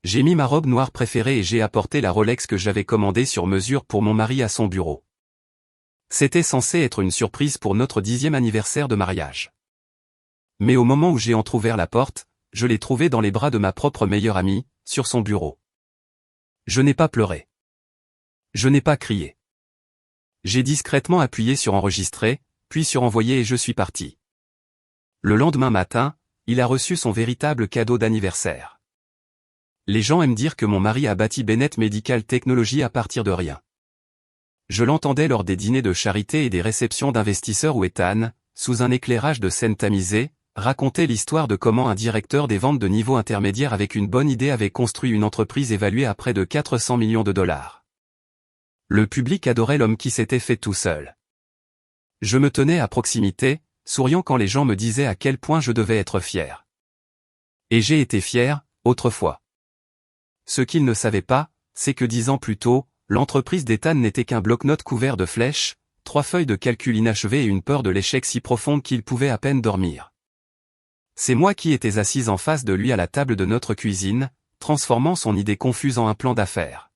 J'ai mis ma robe noire préférée et j'ai apporté la Rolex que j'avais commandée sur mesure pour mon mari à son bureau. C'était censé être une surprise pour notre 10e anniversaire de mariage. Mais au moment où j'ai entrouvert la porte, je l'ai trouvée dans les bras de ma propre meilleure amie, sur son bureau. Je n'ai pas pleuré. Je n'ai pas crié. J'ai discrètement appuyé sur enregistrer, puis sur envoyer et je suis parti. Le lendemain matin, il a reçu son véritable cadeau d'anniversaire. Les gens aiment dire que mon mari a bâti Bennett Medical Technology à partir de rien. Je l'entendais lors des dîners de charité et des réceptions d'investisseurs où Ethan, sous un éclairage de scène tamisé, racontait l'histoire de comment un directeur des ventes de niveau intermédiaire avec une bonne idée avait construit une entreprise évaluée à près de 400 millions de dollars. Le public adorait l'homme qui s'était fait tout seul. Je me tenais à proximité, souriant quand les gens me disaient à quel point je devais être fier. Et j'ai été fier, autrefois. Ce qu'ils ne savaient pas, c'est que 10 ans plus tôt, l'entreprise d'Ethan n'était qu'un bloc-notes couvert de flèches, 3 feuilles de calcul inachevées et une peur de l'échec si profonde qu'il pouvait à peine dormir. C'est moi qui étais assise en face de lui à la table de notre cuisine, transformant son idée confuse en un plan d'affaires.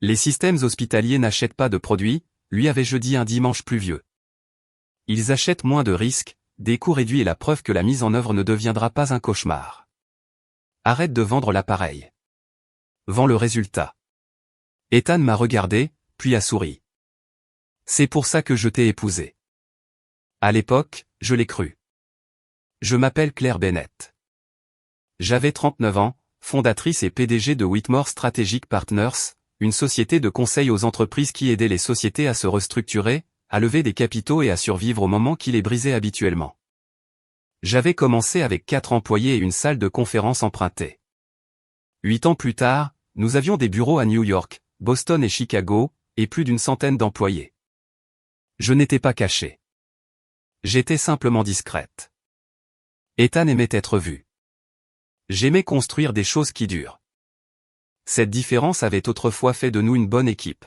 Les systèmes hospitaliers n'achètent pas de produits, lui avais-je dit un dimanche pluvieux. Ils achètent moins de risques, des coûts réduits et la preuve que la mise en œuvre ne deviendra pas un cauchemar. Arrête de vendre l'appareil. Vends le résultat. Ethan m'a regardé, puis a souri. C'est pour ça que je t'ai épousé. À l'époque, je l'ai cru. Je m'appelle Claire Bennett. J'avais 39 ans, fondatrice et PDG de Whitmore Strategic Partners, une société de conseil aux entreprises qui aidait les sociétés à se restructurer, à lever des capitaux et à survivre au moment qui les brisait habituellement. J'avais commencé avec 4 employés et une salle de conférence empruntée. 8 ans plus tard, nous avions des bureaux à New York, Boston et Chicago, et plus d'une centaine d'employés. Je n'étais pas cachée. J'étais simplement discrète. Ethan aimait être vu. J'aimais construire des choses qui durent. Cette différence avait autrefois fait de nous une bonne équipe.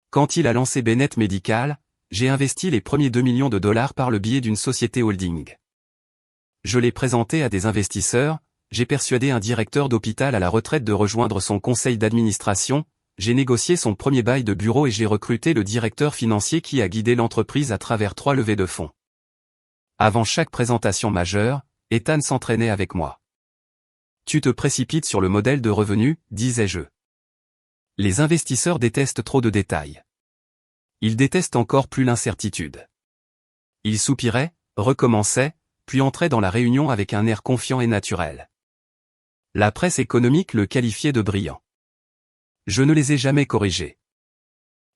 Quand il a lancé Bennett Medical, j'ai investi les premiers 2 millions de dollars par le biais d'une société holding. Je l'ai présenté à des investisseurs, j'ai persuadé un directeur d'hôpital à la retraite de rejoindre son conseil d'administration, j'ai négocié son premier bail de bureau et j'ai recruté le directeur financier qui a guidé l'entreprise à travers 3 levées de fonds. Avant chaque présentation majeure, Ethan s'entraînait avec moi. Tu te précipites sur le modèle de revenu, disais-je. Les investisseurs détestent trop de détails. Ils détestent encore plus l'incertitude. Il soupirait, recommençait, puis entrait dans la réunion avec un air confiant et naturel. La presse économique le qualifiait de brillant. Je ne les ai jamais corrigés.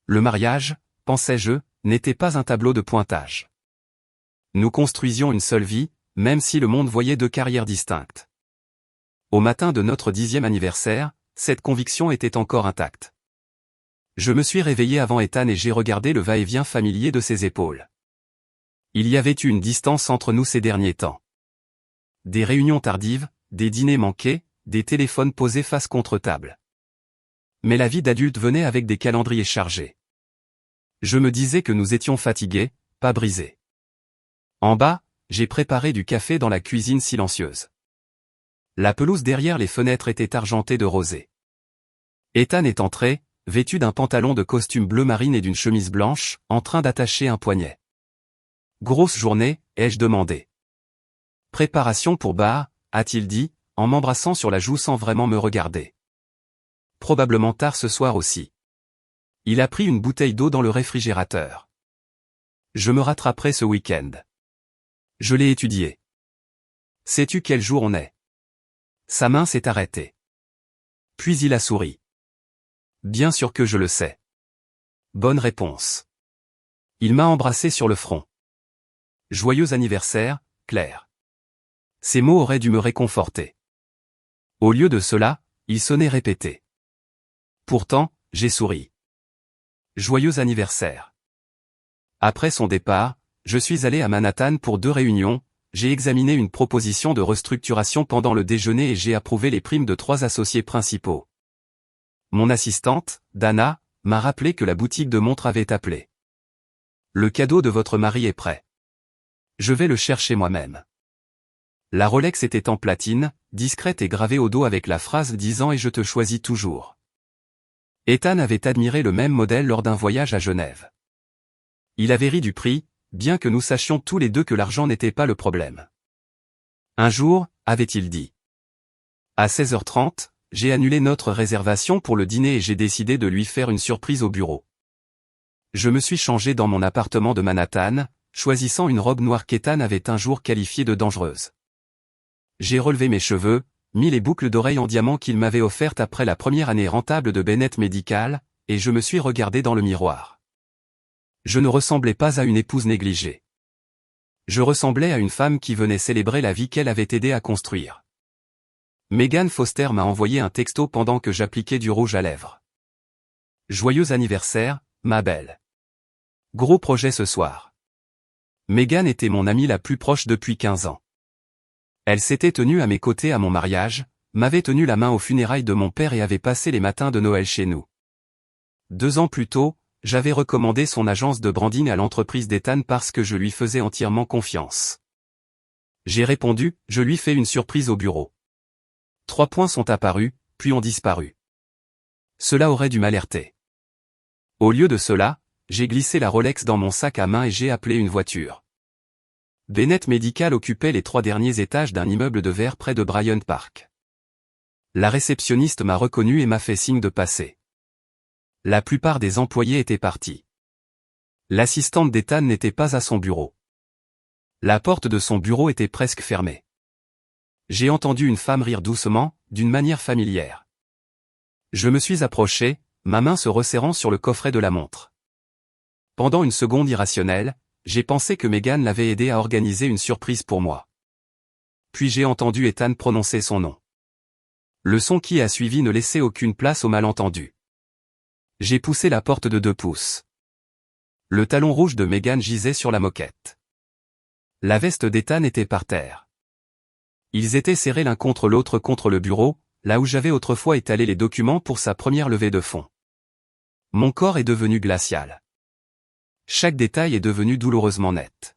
Le mariage, pensais-je, n'était pas un tableau de pointage. Nous construisions une seule vie, même si le monde voyait 2 carrières distinctes. Au matin de notre 10e anniversaire, cette conviction était encore intacte. Je me suis réveillé avant Ethan et j'ai regardé le va-et-vient familier de ses épaules. Il y avait eu une distance entre nous ces derniers temps. Des réunions tardives, des dîners manqués, des téléphones posés face contre table. Mais la vie d'adulte venait avec des calendriers chargés. Je me disais que nous étions fatigués, pas brisés. En bas, j'ai préparé du café dans la cuisine silencieuse. La pelouse derrière les fenêtres était argentée de rosée. Ethan est entré, vêtu d'un pantalon de costume bleu marine et d'une chemise blanche, en train d'attacher un poignet. Grosse journée, ai-je demandé. Préparation pour bar, a-t-il dit, en m'embrassant sur la joue sans vraiment me regarder. Probablement tard ce soir aussi. Il a pris une bouteille d'eau dans le réfrigérateur. Je me rattraperai ce week-end. Je l'ai étudié. Sais-tu quel jour on est? Sa main s'est arrêtée. Puis il a souri. Bien sûr que je le sais. Bonne réponse. Il m'a embrassé sur le front. Joyeux anniversaire, Claire. Ces mots auraient dû me réconforter. Au lieu de cela, il sonnait répété. Pourtant, j'ai souri. Joyeux anniversaire. Après son départ, je suis allé à Manhattan pour 2 réunions, j'ai examiné une proposition de restructuration pendant le déjeuner et j'ai approuvé les primes de 3 associés principaux. Mon assistante, Dana, m'a rappelé que la boutique de montres avait appelé. Le cadeau de votre mari est prêt. Je vais le chercher moi-même. La Rolex était en platine, discrète et gravée au dos avec la phrase disant « Et je te choisis toujours ». Ethan avait admiré le même modèle lors d'un voyage à Genève. Il avait ri du prix, bien que nous sachions tous les deux que l'argent n'était pas le problème. Un jour, avait-il dit. À 16h30, j'ai annulé notre réservation pour le dîner et j'ai décidé de lui faire une surprise au bureau. Je me suis changé dans mon appartement de Manhattan, choisissant une robe noire qu'Ethan avait un jour qualifiée de dangereuse. J'ai relevé mes cheveux, mis les boucles d'oreilles en diamant qu'il m'avait offertes après la première année rentable de Bennett Medical, et je me suis regardé dans le miroir. Je ne ressemblais pas à une épouse négligée. Je ressemblais à une femme qui venait célébrer la vie qu'elle avait aidé à construire. Megan Foster m'a envoyé un texto pendant que j'appliquais du rouge à lèvres. Joyeux anniversaire, ma belle. Gros projet ce soir. Megan était mon amie la plus proche depuis 15 ans. Elle s'était tenue à mes côtés à mon mariage, m'avait tenu la main aux funérailles de mon père et avait passé les matins de Noël chez nous. 2 ans plus tôt, j'avais recommandé son agence de branding à l'entreprise d'Ethan parce que je lui faisais entièrement confiance. J'ai répondu, je lui fais une surprise au bureau. 3 points sont apparus, puis ont disparu. Cela aurait dû m'alerter. Au lieu de cela, j'ai glissé la Rolex dans mon sac à main et j'ai appelé une voiture. Bennett Medical occupait les 3 derniers étages d'un immeuble de verre près de Bryant Park. La réceptionniste m'a reconnu et m'a fait signe de passer. La plupart des employés étaient partis. L'assistante d'Ethan n'était pas à son bureau. La porte de son bureau était presque fermée. J'ai entendu une femme rire doucement, d'une manière familière. Je me suis approché, ma main se resserrant sur le coffret de la montre. Pendant une seconde irrationnelle, j'ai pensé que Megan l'avait aidé à organiser une surprise pour moi. Puis j'ai entendu Ethan prononcer son nom. Le son qui a suivi ne laissait aucune place au malentendu. J'ai poussé la porte de 2 pouces. Le talon rouge de Megan gisait sur la moquette. La veste d'Ethan était par terre. Ils étaient serrés l'un contre l'autre contre le bureau, là où j'avais autrefois étalé les documents pour sa première levée de fonds. Mon corps est devenu glacial. Chaque détail est devenu douloureusement net.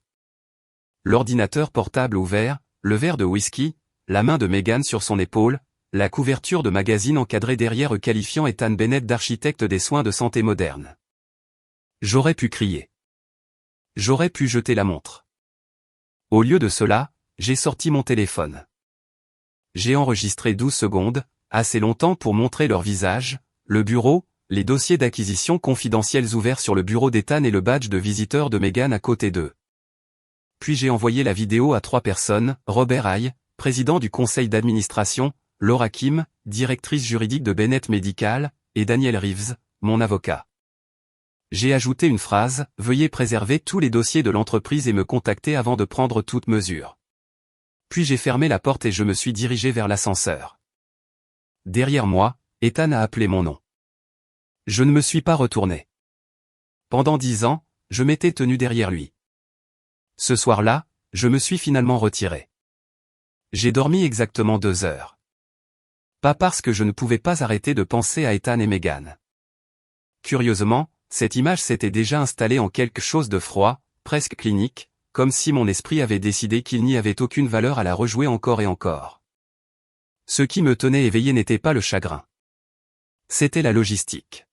L'ordinateur portable ouvert, le verre de whisky, la main de Megan sur son épaule, la couverture de magazine encadrée derrière eux qualifiant Ethan Bennett d'architecte des soins de santé modernes. J'aurais pu crier. J'aurais pu jeter la montre. Au lieu de cela, j'ai sorti mon téléphone. J'ai enregistré 12 secondes, assez longtemps pour montrer leur visage, le bureau, les dossiers d'acquisition confidentiels ouverts sur le bureau d'Ethan et le badge de visiteur de Megan à côté d'eux. Puis j'ai envoyé la vidéo à 3 personnes, Robert Haye, président du conseil d'administration, Laura Kim, directrice juridique de Bennett Medical, et Daniel Reeves, mon avocat. J'ai ajouté une phrase, « Veuillez préserver tous les dossiers de l'entreprise et me contacter avant de prendre toute mesure. » Puis j'ai fermé la porte et je me suis dirigé vers l'ascenseur. Derrière moi, Ethan a appelé mon nom. Je ne me suis pas retourné. Pendant 10 ans, je m'étais tenu derrière lui. Ce soir-là, je me suis finalement retiré. J'ai dormi exactement 2 heures. Pas parce que je ne pouvais pas arrêter de penser à Ethan et Megan. Curieusement, cette image s'était déjà installée en quelque chose de froid, presque clinique, comme si mon esprit avait décidé qu'il n'y avait aucune valeur à la rejouer encore et encore. Ce qui me tenait éveillé n'était pas le chagrin. C'était la logistique.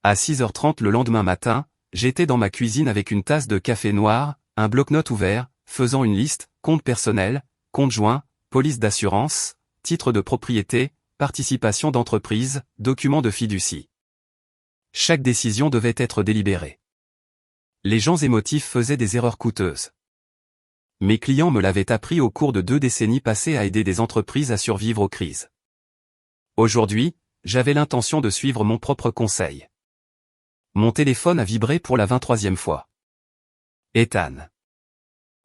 À 6h30 le lendemain matin, j'étais dans ma cuisine avec une tasse de café noir, un bloc-notes ouvert, faisant une liste, compte personnel, compte joint, police d'assurance, titre de propriété, participation d'entreprise, document de fiducie. Chaque décision devait être délibérée. Les gens émotifs faisaient des erreurs coûteuses. Mes clients me l'avaient appris au cours de 2 décennies passées à aider des entreprises à survivre aux crises. Aujourd'hui, j'avais l'intention de suivre mon propre conseil. Mon téléphone a vibré pour la 23e fois. Ethan.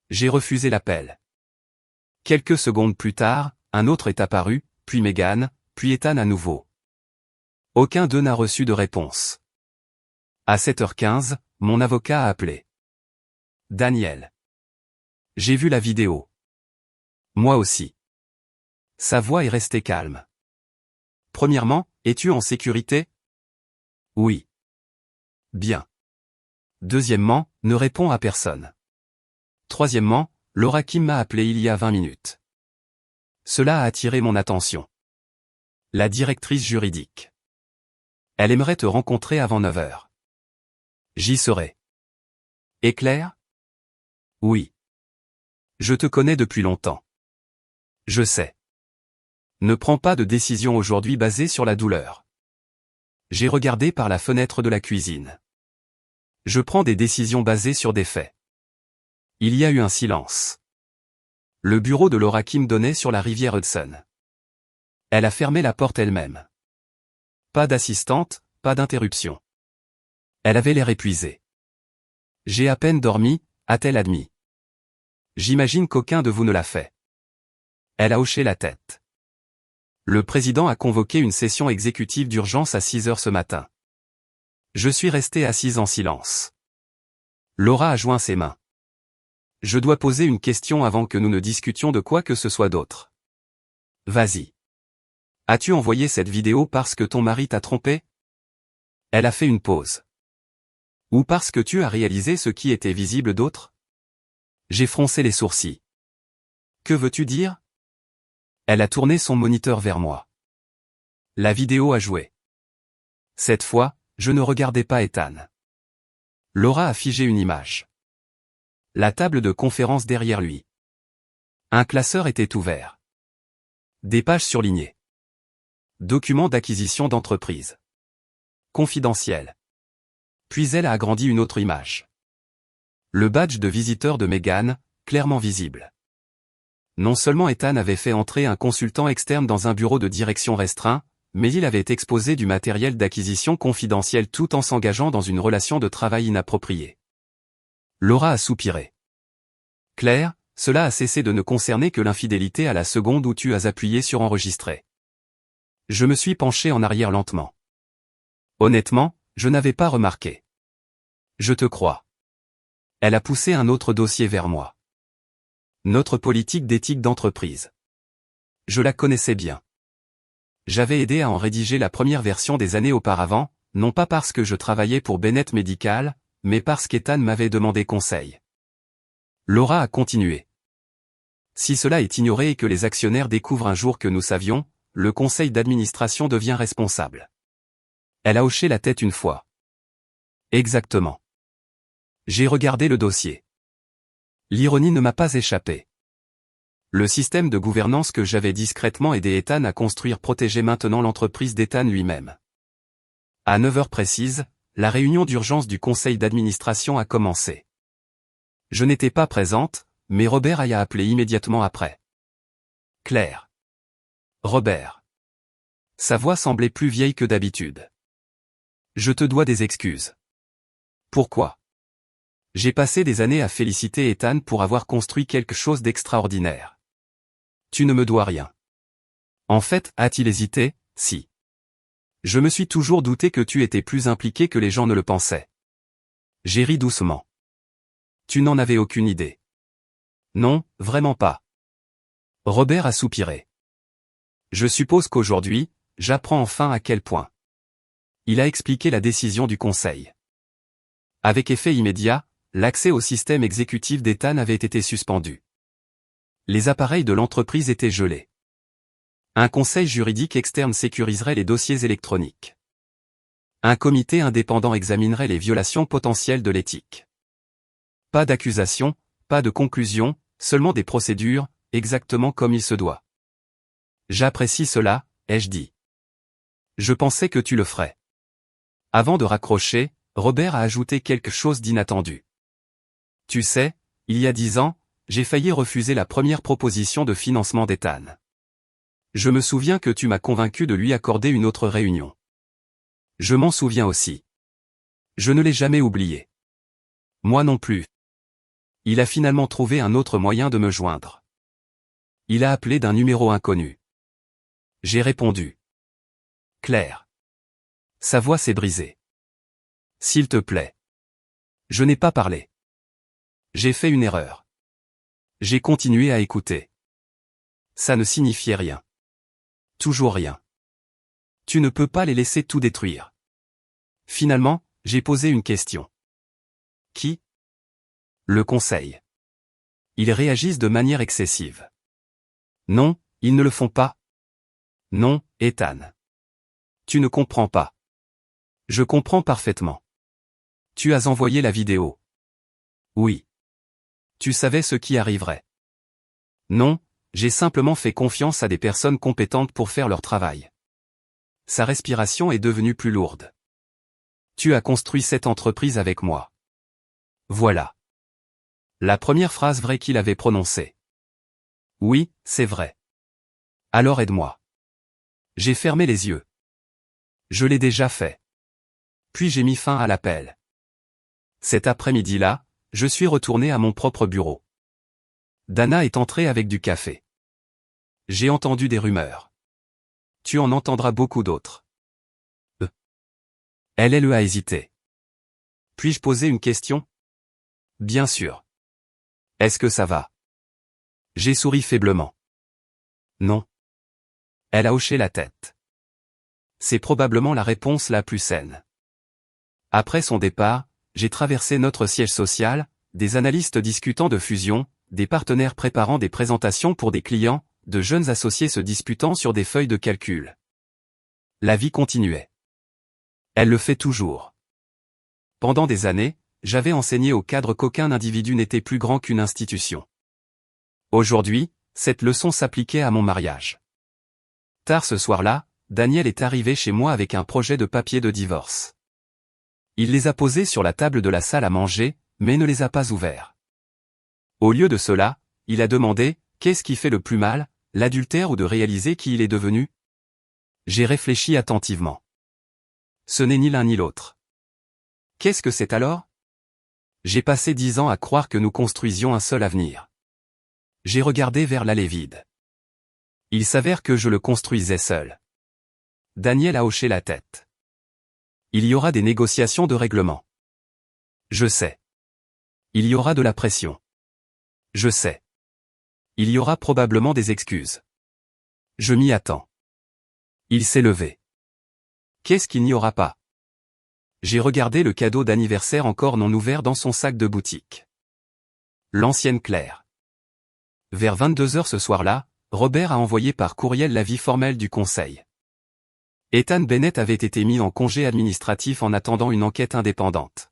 J'ai refusé l'appel. Quelques secondes plus tard, un autre est apparu, puis Megan, puis Ethan à nouveau. Aucun d'eux n'a reçu de réponse. À 7h15, mon avocat a appelé. Daniel. J'ai vu la vidéo. Moi aussi. Sa voix est restée calme. Premièrement, es-tu en sécurité? Oui. Bien. Deuxièmement, ne réponds à personne. Troisièmement, Laura Kim m'a appelé il y a 20 minutes. Cela a attiré mon attention. La directrice juridique. Elle aimerait te rencontrer avant 9 heures. J'y serai. Et Claire? Oui. Je te connais depuis longtemps. Je sais. Ne prends pas de décision aujourd'hui basée sur la douleur. J'ai regardé par la fenêtre de la cuisine. Je prends des décisions basées sur des faits. Il y a eu un silence. Le bureau de Laura Kim donnait sur la rivière Hudson. Elle a fermé la porte elle-même. Pas d'assistante, pas d'interruption. Elle avait l'air épuisée. J'ai à peine dormi, a-t-elle admis. J'imagine qu'aucun de vous ne l'a fait. Elle a hoché la tête. Le président a convoqué une session exécutive d'urgence à 6 heures ce matin. Je suis resté assise en silence. Laura a joint ses mains. Je dois poser une question avant que nous ne discutions de quoi que ce soit d'autre. Vas-y. As-tu envoyé cette vidéo parce que ton mari t'a trompé? Elle a fait une pause. Ou parce que tu as réalisé ce qui était visible d'autres? J'ai froncé les sourcils. Que veux-tu dire? Elle a tourné son moniteur vers moi. La vidéo a joué. Cette fois, je ne regardais pas Ethan. Laura a figé une image. La table de conférence derrière lui. Un classeur était ouvert. Des pages surlignées. Documents d'acquisition d'entreprise. Confidentiel. Puis elle a agrandi une autre image. Le badge de visiteur de Meghan, clairement visible. Non seulement Ethan avait fait entrer un consultant externe dans un bureau de direction restreint, mais il avait exposé du matériel d'acquisition confidentiel tout en s'engageant dans une relation de travail inappropriée. Laura a soupiré. Claire, cela a cessé de ne concerner que l'infidélité à la seconde où tu as appuyé sur enregistrer. Je me suis penché en arrière lentement. Honnêtement, je n'avais pas remarqué. Je te crois. Elle a poussé un autre dossier vers moi. Notre politique d'éthique d'entreprise. Je la connaissais bien. J'avais aidé à en rédiger la première version des années auparavant, non pas parce que je travaillais pour Bennett Medical, mais parce qu'Ethan m'avait demandé conseil. Laura a continué. Si cela est ignoré et que les actionnaires découvrent un jour que nous savions, le conseil d'administration devient responsable. Elle a hoché la tête une fois. Exactement. J'ai regardé le dossier. L'ironie ne m'a pas échappé. Le système de gouvernance que j'avais discrètement aidé Ethan à construire protégeait maintenant l'entreprise d'Ethan lui-même. À 9 heures précises, la réunion d'urgence du conseil d'administration a commencé. Je n'étais pas présente, mais Robert y a appelé immédiatement après. Claire. Robert. Sa voix semblait plus vieille que d'habitude. Je te dois des excuses. Pourquoi? J'ai passé des années à féliciter Ethan pour avoir construit quelque chose d'extraordinaire. Tu ne me dois rien. En fait, a-t-il hésité? Si. Je me suis toujours douté que tu étais plus impliqué que les gens ne le pensaient. J'ai ri doucement. Tu n'en avais aucune idée. Non, vraiment pas. Robert a soupiré. Je suppose qu'aujourd'hui, j'apprends enfin à quel point. Il a expliqué la décision du conseil. Avec effet immédiat, l'accès au système exécutif d'Ethan avait été suspendu. Les appareils de l'entreprise étaient gelés. Un conseil juridique externe sécuriserait les dossiers électroniques. Un comité indépendant examinerait les violations potentielles de l'éthique. Pas d'accusation, pas de conclusion, seulement des procédures, exactement comme il se doit. J'apprécie cela, ai-je dit. Je pensais que tu le ferais. Avant de raccrocher, Robert a ajouté quelque chose d'inattendu. Tu sais, il y a 10 ans, j'ai failli refuser la première proposition de financement d'Ethan. Je me souviens que tu m'as convaincu de lui accorder une autre réunion. Je m'en souviens aussi. Je ne l'ai jamais oublié. Moi non plus. Il a finalement trouvé un autre moyen de me joindre. Il a appelé d'un numéro inconnu. J'ai répondu. Claire. Sa voix s'est brisée. S'il te plaît. Je n'ai pas parlé. J'ai fait une erreur. J'ai continué à écouter. Ça ne signifiait rien. Toujours rien. Tu ne peux pas les laisser tout détruire. Finalement, j'ai posé une question. Qui? Le conseil. Ils réagissent de manière excessive. Non, Ils ne le font pas? Non, Ethan. Tu ne comprends pas. Je comprends parfaitement. Tu as envoyé la vidéo. Oui. Tu savais ce qui arriverait. Non, j'ai simplement fait confiance à des personnes compétentes pour faire leur travail. Sa respiration est devenue plus lourde. Tu as construit cette entreprise avec moi. Voilà. La première phrase vraie qu'il avait prononcée. Oui, c'est vrai. Alors aide-moi. J'ai fermé les yeux. Je l'ai déjà fait. Puis j'ai mis fin à l'appel. Cet après-midi-là, je suis retourné à mon propre bureau. Dana est entrée avec du café. J'ai entendu des rumeurs. Tu en entendras beaucoup d'autres. Elle a hésité. Puis-je poser une question? Bien sûr. Est-ce que ça va? J'ai souri faiblement. Non. Elle a hoché la tête. C'est probablement la réponse la plus saine. Après son départ, j'ai traversé notre siège social, des analystes discutant de fusion, des partenaires préparant des présentations pour des clients, de jeunes associés se disputant sur des feuilles de calcul. La vie continuait. Elle le fait toujours. Pendant des années, j'avais enseigné au cadre qu'aucun individu n'était plus grand qu'une institution. Aujourd'hui, cette leçon s'appliquait à mon mariage. Tard ce soir-là, Daniel est arrivé chez moi avec un projet de papier de divorce. Il les a posés sur la table de la salle à manger, mais ne les a pas ouverts. Au lieu de cela, il a demandé « Qu'est-ce qui fait le plus mal, l'adultère ou de réaliser qui il est devenu ?» J'ai réfléchi attentivement. Ce n'est ni l'un ni l'autre. Qu'est-ce que c'est alors? J'ai passé 10 ans à croire que nous construisions un seul avenir. J'ai regardé vers l'allée vide. Il s'avère que je le construisais seul. Daniel a hoché la tête. Il y aura des négociations de règlement. Je sais. Il y aura de la pression. Je sais. Il y aura probablement des excuses. Je m'y attends. Il s'est levé. Qu'est-ce qu'il n'y aura pas? J'ai regardé le cadeau d'anniversaire encore non ouvert dans son sac de boutique. L'ancienne Claire. Vers 22 heures ce soir-là, Robert a envoyé par courriel l'avis formel du conseil. Ethan Bennett avait été mis en congé administratif en attendant une enquête indépendante.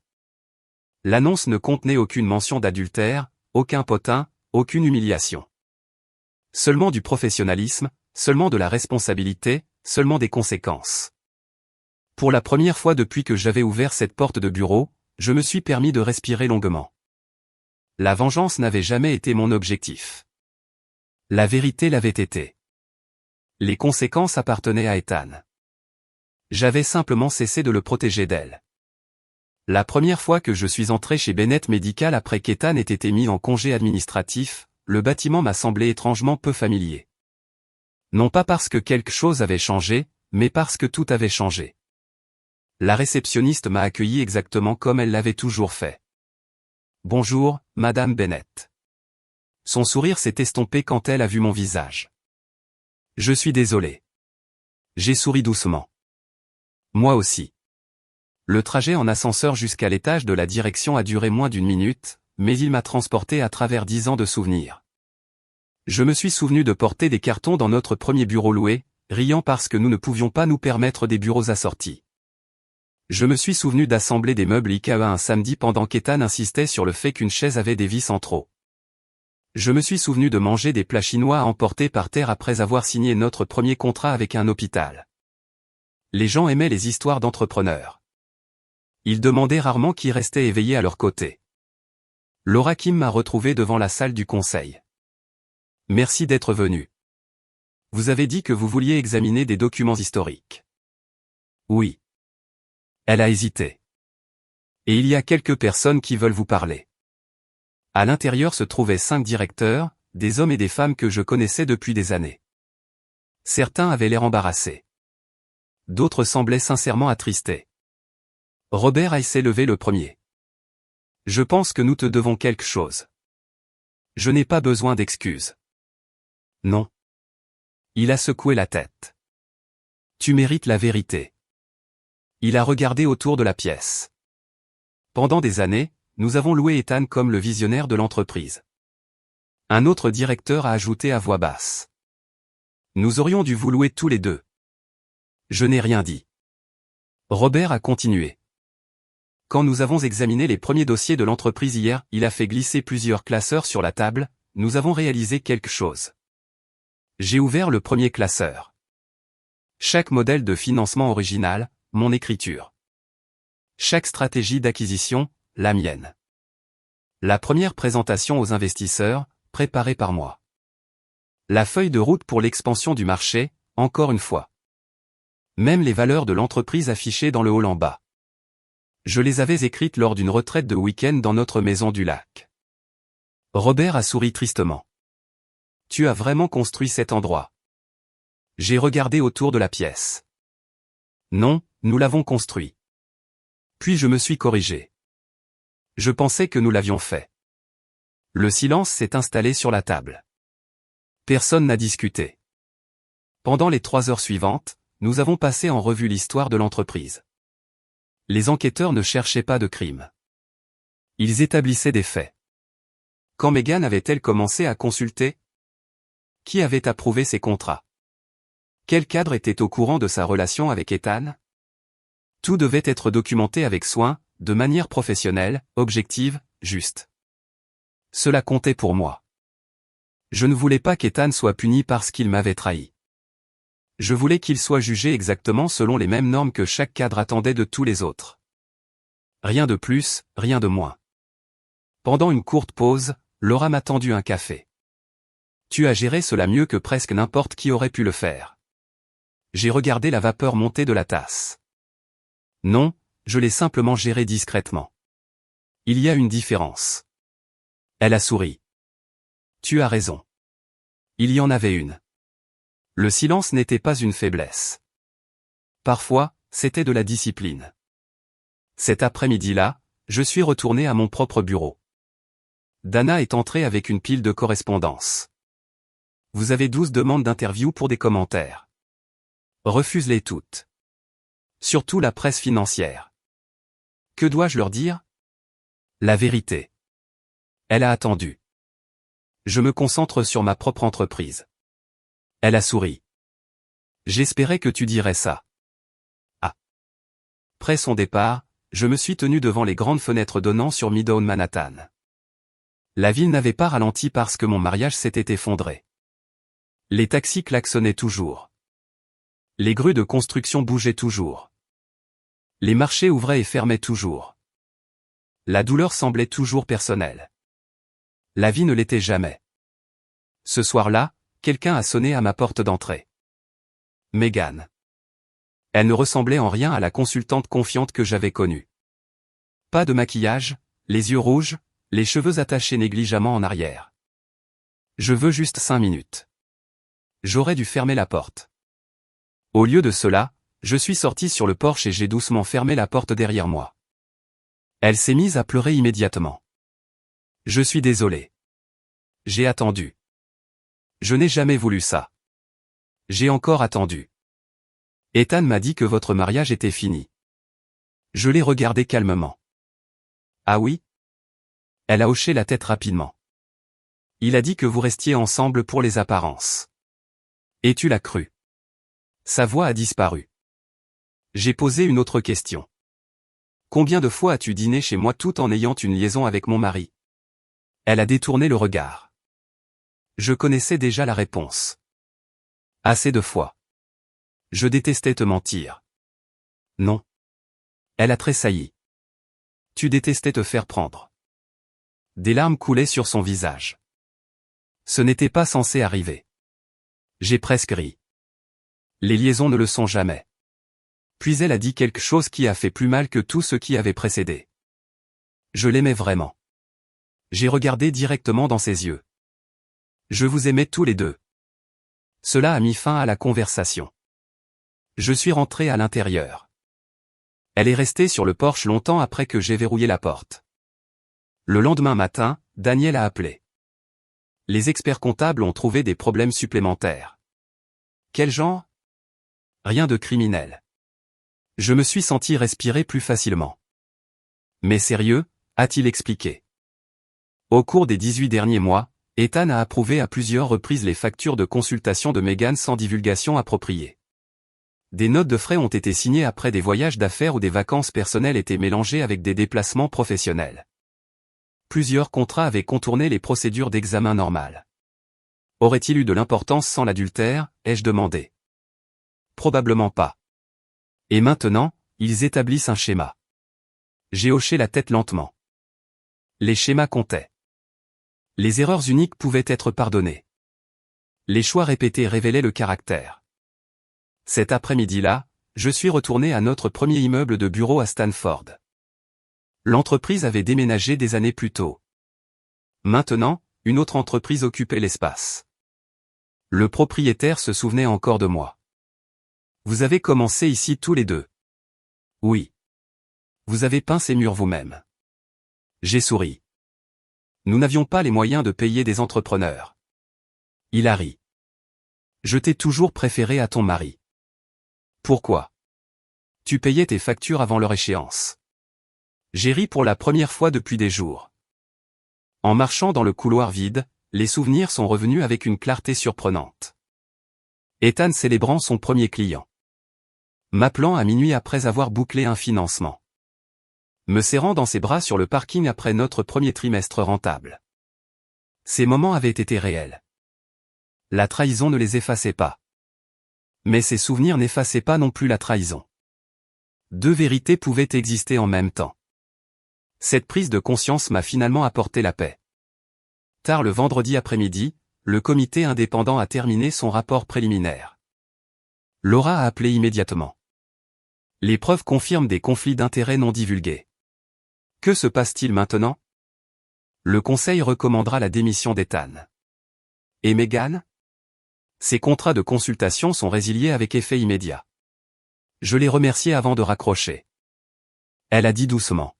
L'annonce ne contenait aucune mention d'adultère, aucun potin, aucune humiliation. Seulement du professionnalisme, seulement de la responsabilité, seulement des conséquences. Pour la première fois depuis que j'avais ouvert cette porte de bureau, je me suis permis de respirer longuement. La vengeance n'avait jamais été mon objectif. La vérité l'avait été. Les conséquences appartenaient à Ethan. J'avais simplement cessé de le protéger d'elle. La première fois que je suis entré chez Bennett Medical après qu'Ethan ait été mis en congé administratif, le bâtiment m'a semblé étrangement peu familier. Non pas parce que quelque chose avait changé, mais parce que tout avait changé. La réceptionniste m'a accueilli exactement comme elle l'avait toujours fait. « Bonjour, Madame Bennett. » Son sourire s'est estompé quand elle a vu mon visage. « Je suis désolé. » J'ai souri doucement. Moi aussi. Le trajet en ascenseur jusqu'à l'étage de la direction a duré moins d'1 minute, mais il m'a transporté à travers 10 ans de souvenirs. Je me suis souvenu de porter des cartons dans notre premier bureau loué, riant parce que nous ne pouvions pas nous permettre des bureaux assortis. Je me suis souvenu d'assembler des meubles IKEA un samedi pendant qu'Ethan insistait sur le fait qu'une chaise avait des vis en trop. Je me suis souvenu de manger des plats chinois à emporter par terre après avoir signé notre premier contrat avec un hôpital. Les gens aimaient les histoires d'entrepreneurs. Ils demandaient rarement qui restait éveillé à leur côté. Laura Kim m'a retrouvé devant la salle du conseil. Merci d'être venu. Vous avez dit que vous vouliez examiner des documents historiques. Oui. Elle a hésité. Et il y a quelques personnes qui veulent vous parler. À l'intérieur se trouvaient 5 directeurs, des hommes et des femmes que je connaissais depuis des années. Certains avaient l'air embarrassés. D'autres semblaient sincèrement attristés. Robert s'est levé le premier. Je pense que nous te devons quelque chose. Je n'ai pas besoin d'excuses. Non. Il a secoué la tête. Tu mérites la vérité. Il a regardé autour de la pièce. Pendant des années, nous avons loué Ethan comme le visionnaire de l'entreprise. Un autre directeur a ajouté à voix basse. Nous aurions dû vous louer tous les deux. Je n'ai rien dit. Robert a continué. Quand nous avons examiné les premiers dossiers de l'entreprise hier, il a fait glisser plusieurs classeurs sur la table, nous avons réalisé quelque chose. J'ai ouvert le premier classeur. Chaque modèle de financement original, mon écriture. Chaque stratégie d'acquisition, la mienne. La première présentation aux investisseurs, préparée par moi. La feuille de route pour l'expansion du marché, encore une fois. Même les valeurs de l'entreprise affichées dans le hall en bas. Je les avais écrites lors d'une retraite de week-end dans notre maison du lac. Robert a souri tristement. Tu as vraiment construit cet endroit. J'ai regardé autour de la pièce. Non, nous l'avons construit. Puis je me suis corrigé. Je pensais que nous l'avions fait. Le silence s'est installé sur la table. Personne n'a discuté. Pendant les 3 heures suivantes, nous avons passé en revue l'histoire de l'entreprise. Les enquêteurs ne cherchaient pas de crime. Ils établissaient des faits. Quand Megan avait-elle commencé à consulter? Qui avait approuvé ses contrats? Quel cadre était au courant de sa relation avec Ethan? Tout devait être documenté avec soin, de manière professionnelle, objective, juste. Cela comptait pour moi. Je ne voulais pas qu'Ethan soit puni parce qu'il m'avait trahi. Je voulais qu'il soit jugé exactement selon les mêmes normes que chaque cadre attendait de tous les autres. Rien de plus, rien de moins. Pendant une courte pause, Laura m'a tendu un café. Tu as géré cela mieux que presque n'importe qui aurait pu le faire. J'ai regardé la vapeur monter de la tasse. Non, je l'ai simplement géré discrètement. Il y a une différence. Elle a souri. Tu as raison. Il y en avait une. Le silence n'était pas une faiblesse. Parfois, c'était de la discipline. Cet après-midi-là, je suis retourné à mon propre bureau. Dana est entrée avec une pile de correspondances. Vous avez 12 demandes d'interview pour des commentaires. Refuse-les toutes. Surtout la presse financière. Que dois-je leur dire? La vérité. Elle a attendu. Je me concentre sur ma propre entreprise. Elle a souri. J'espérais que tu dirais ça. Ah. Après son départ, je me suis tenu devant les grandes fenêtres donnant sur Midtown Manhattan. La ville n'avait pas ralenti parce que mon mariage s'était effondré. Les taxis klaxonnaient toujours. Les grues de construction bougeaient toujours. Les marchés ouvraient et fermaient toujours. La douleur semblait toujours personnelle. La vie ne l'était jamais. Ce soir-là, quelqu'un a sonné à ma porte d'entrée. Megan. Elle ne ressemblait en rien à la consultante confiante que j'avais connue. Pas de maquillage, les yeux rouges, les cheveux attachés négligemment en arrière. Je veux juste 5 minutes. J'aurais dû fermer la porte. Au lieu de cela, je suis sorti sur le porche et j'ai doucement fermé la porte derrière moi. Elle s'est mise à pleurer immédiatement. Je suis désolé. J'ai attendu. Je n'ai jamais voulu ça. J'ai encore attendu. Ethan m'a dit que votre mariage était fini. Je l'ai regardé calmement. Ah oui? Elle a hoché la tête rapidement. Il a dit que vous restiez ensemble pour les apparences. Et tu l'as cru. Sa voix a disparu. J'ai posé une autre question. Combien de fois as-tu dîné chez moi tout en ayant une liaison avec mon mari? Elle a détourné le regard. Je connaissais déjà la réponse. Assez de fois. Je détestais te mentir. Non. Elle a tressailli. Tu détestais te faire prendre. Des larmes coulaient sur son visage. Ce n'était pas censé arriver. J'ai presque ri. Les liaisons ne le sont jamais. Puis elle a dit quelque chose qui a fait plus mal que tout ce qui avait précédé. Je l'aimais vraiment. J'ai regardé directement dans ses yeux. Je vous aimais tous les deux. Cela a mis fin à la conversation. Je suis rentré à l'intérieur. Elle est restée sur le porche longtemps après que j'ai verrouillé la porte. Le lendemain matin, Daniel a appelé. Les experts comptables ont trouvé des problèmes supplémentaires. Quel genre? Rien de criminel. Je me suis senti respirer plus facilement. Mais sérieux, a-t-il expliqué. Au cours des 18 derniers mois, Ethan a approuvé à plusieurs reprises les factures de consultation de Meghan sans divulgation appropriée. Des notes de frais ont été signées après des voyages d'affaires ou des vacances personnelles étaient mélangées avec des déplacements professionnels. Plusieurs contrats avaient contourné les procédures d'examen normales. Aurait-il eu de l'importance sans l'adultère, ai-je demandé. Probablement pas. Et maintenant, ils établissent un schéma. J'ai hoché la tête lentement. Les schémas comptaient. Les erreurs uniques pouvaient être pardonnées. Les choix répétés révélaient le caractère. Cet après-midi-là, je suis retourné à notre premier immeuble de bureau à Stanford. L'entreprise avait déménagé des années plus tôt. Maintenant, une autre entreprise occupait l'espace. Le propriétaire se souvenait encore de moi. Vous avez commencé ici tous les deux. Oui. Vous avez peint ces murs vous-même. J'ai souri. Nous n'avions pas les moyens de payer des entrepreneurs. Il a ri. Je t'ai toujours préféré à ton mari. Pourquoi? Tu payais tes factures avant leur échéance. J'ai ri pour la première fois depuis des jours. En marchant dans le couloir vide, les souvenirs sont revenus avec une clarté surprenante. Ethan célébrant son premier client. M'appelant à minuit après avoir bouclé un financement. Me serrant dans ses bras sur le parking après notre premier trimestre rentable. Ces moments avaient été réels. La trahison ne les effaçait pas. Mais ces souvenirs n'effaçaient pas non plus la trahison. Deux vérités pouvaient exister en même temps. Cette prise de conscience m'a finalement apporté la paix. Tard le vendredi après-midi, le comité indépendant a terminé son rapport préliminaire. Laura a appelé immédiatement. Les preuves confirment des conflits d'intérêts non divulgués. Que se passe-t-il maintenant? Le conseil recommandera la démission d'Ethan. Et Meghan? Ses contrats de consultation sont résiliés avec effet immédiat. Je l'ai remerciée avant de raccrocher. Elle a dit doucement.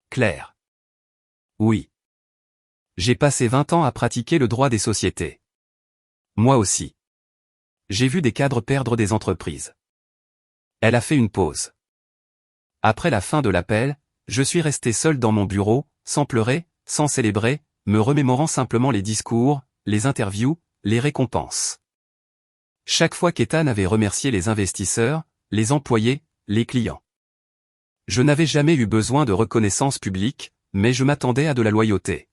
Claire. Oui. J'ai passé 20 ans à pratiquer le droit des sociétés. Moi aussi. J'ai vu des cadres perdre des entreprises. Elle a fait une pause. Après la fin de l'appel, je suis resté seul dans mon bureau, sans pleurer, sans célébrer, me remémorant simplement les discours, les interviews, les récompenses. Chaque fois qu'Ethan avait remercié les investisseurs, les employés, les clients. Je n'avais jamais eu besoin de reconnaissance publique, mais je m'attendais à de la loyauté.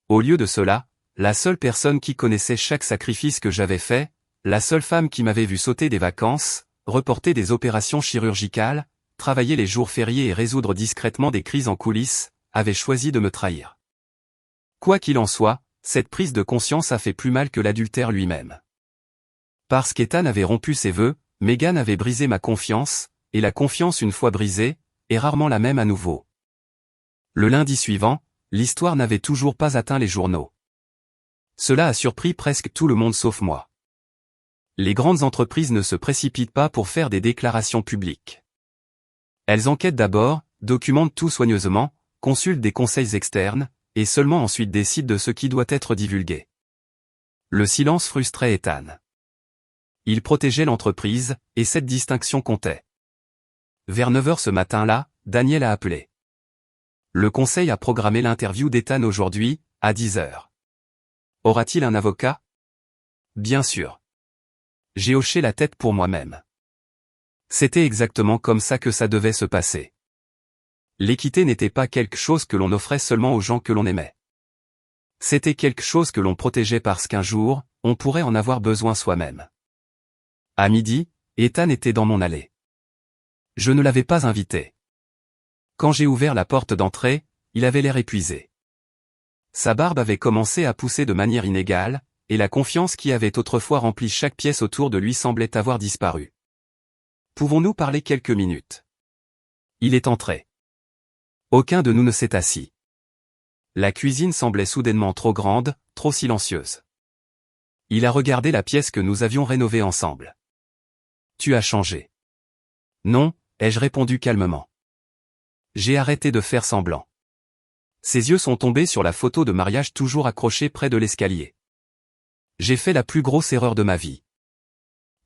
Au lieu de cela, la seule personne qui connaissait chaque sacrifice que j'avais fait, la seule femme qui m'avait vu sauter des vacances, reporter des opérations chirurgicales, travailler les jours fériés et résoudre discrètement des crises en coulisses, avait choisi de me trahir. Quoi qu'il en soit, cette prise de conscience a fait plus mal que l'adultère lui-même. Parce qu'Ethan avait rompu ses vœux, Meghan avait brisé ma confiance, et la confiance une fois brisée, est rarement la même à nouveau. Le lundi suivant, l'histoire n'avait toujours pas atteint les journaux. Cela a surpris presque tout le monde sauf moi. Les grandes entreprises ne se précipitent pas pour faire des déclarations publiques. Elles enquêtent d'abord, documentent tout soigneusement, consultent des conseils externes, et seulement ensuite décident de ce qui doit être divulgué. Le silence frustrait Ethan. Il protégeait l'entreprise, et cette distinction comptait. Vers 9h ce matin-là, Daniel a appelé. Le conseil a programmé l'interview d'Ethan aujourd'hui, à 10h. Aura-t-il un avocat? Bien sûr. J'ai hoché la tête pour moi-même. C'était exactement comme ça que ça devait se passer. L'équité n'était pas quelque chose que l'on offrait seulement aux gens que l'on aimait. C'était quelque chose que l'on protégeait parce qu'un jour, on pourrait en avoir besoin soi-même. À midi, Ethan était dans mon allée. Je ne l'avais pas invité. Quand j'ai ouvert la porte d'entrée, il avait l'air épuisé. Sa barbe avait commencé à pousser de manière inégale, et la confiance qui avait autrefois rempli chaque pièce autour de lui semblait avoir disparu. Pouvons-nous parler quelques minutes? Il est entré. Aucun de nous ne s'est assis. La cuisine semblait soudainement trop grande, trop silencieuse. Il a regardé la pièce que nous avions rénovée ensemble. Tu as changé. Non, ai-je répondu calmement. J'ai arrêté de faire semblant. Ses yeux sont tombés sur la photo de mariage toujours accrochée près de l'escalier. J'ai fait la plus grosse erreur de ma vie.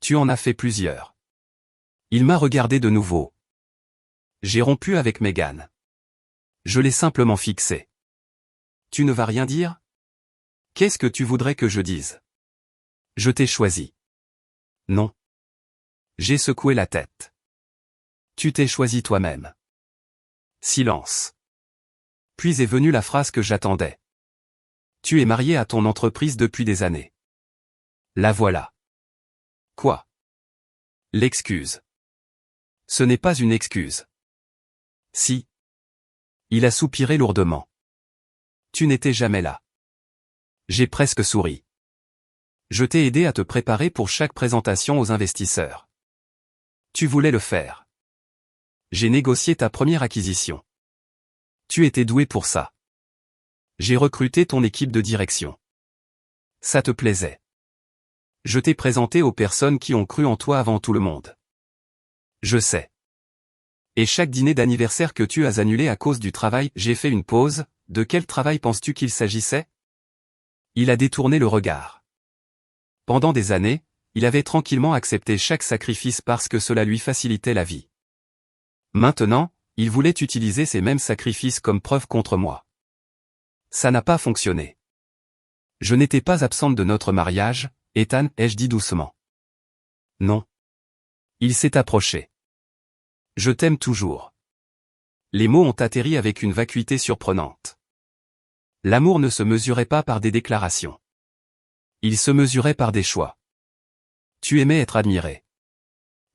Tu en as fait plusieurs. Il m'a regardé de nouveau. J'ai rompu avec Meghan. Je l'ai simplement fixé. Tu ne vas rien dire? Qu'est-ce que tu voudrais que je dise? Je t'ai choisi. Non. J'ai secoué la tête. Tu t'es choisi toi-même. Silence. Puis est venue la phrase que j'attendais. Tu es marié à ton entreprise depuis des années. La voilà. Quoi? L'excuse. Ce n'est pas une excuse. Si. Il a soupiré lourdement. Tu n'étais jamais là. J'ai presque souri. Je t'ai aidé à te préparer pour chaque présentation aux investisseurs. Tu voulais le faire. J'ai négocié ta première acquisition. Tu étais doué pour ça. J'ai recruté ton équipe de direction. Ça te plaisait. Je t'ai présenté aux personnes qui ont cru en toi avant tout le monde. Je sais. Et chaque dîner d'anniversaire que tu as annulé à cause du travail, j'ai fait une pause. De quel travail penses-tu qu'il s'agissait? Il a détourné le regard. Pendant des années, il avait tranquillement accepté chaque sacrifice parce que cela lui facilitait la vie. Maintenant, il voulait utiliser ces mêmes sacrifices comme preuve contre moi. Ça n'a pas fonctionné. Je n'étais pas absente de notre mariage, Ethan, ai-je dit doucement. Non. Il s'est approché. Je t'aime toujours. Les mots ont atterri avec une vacuité surprenante. L'amour ne se mesurait pas par des déclarations. Il se mesurait par des choix. Tu aimais être admiré.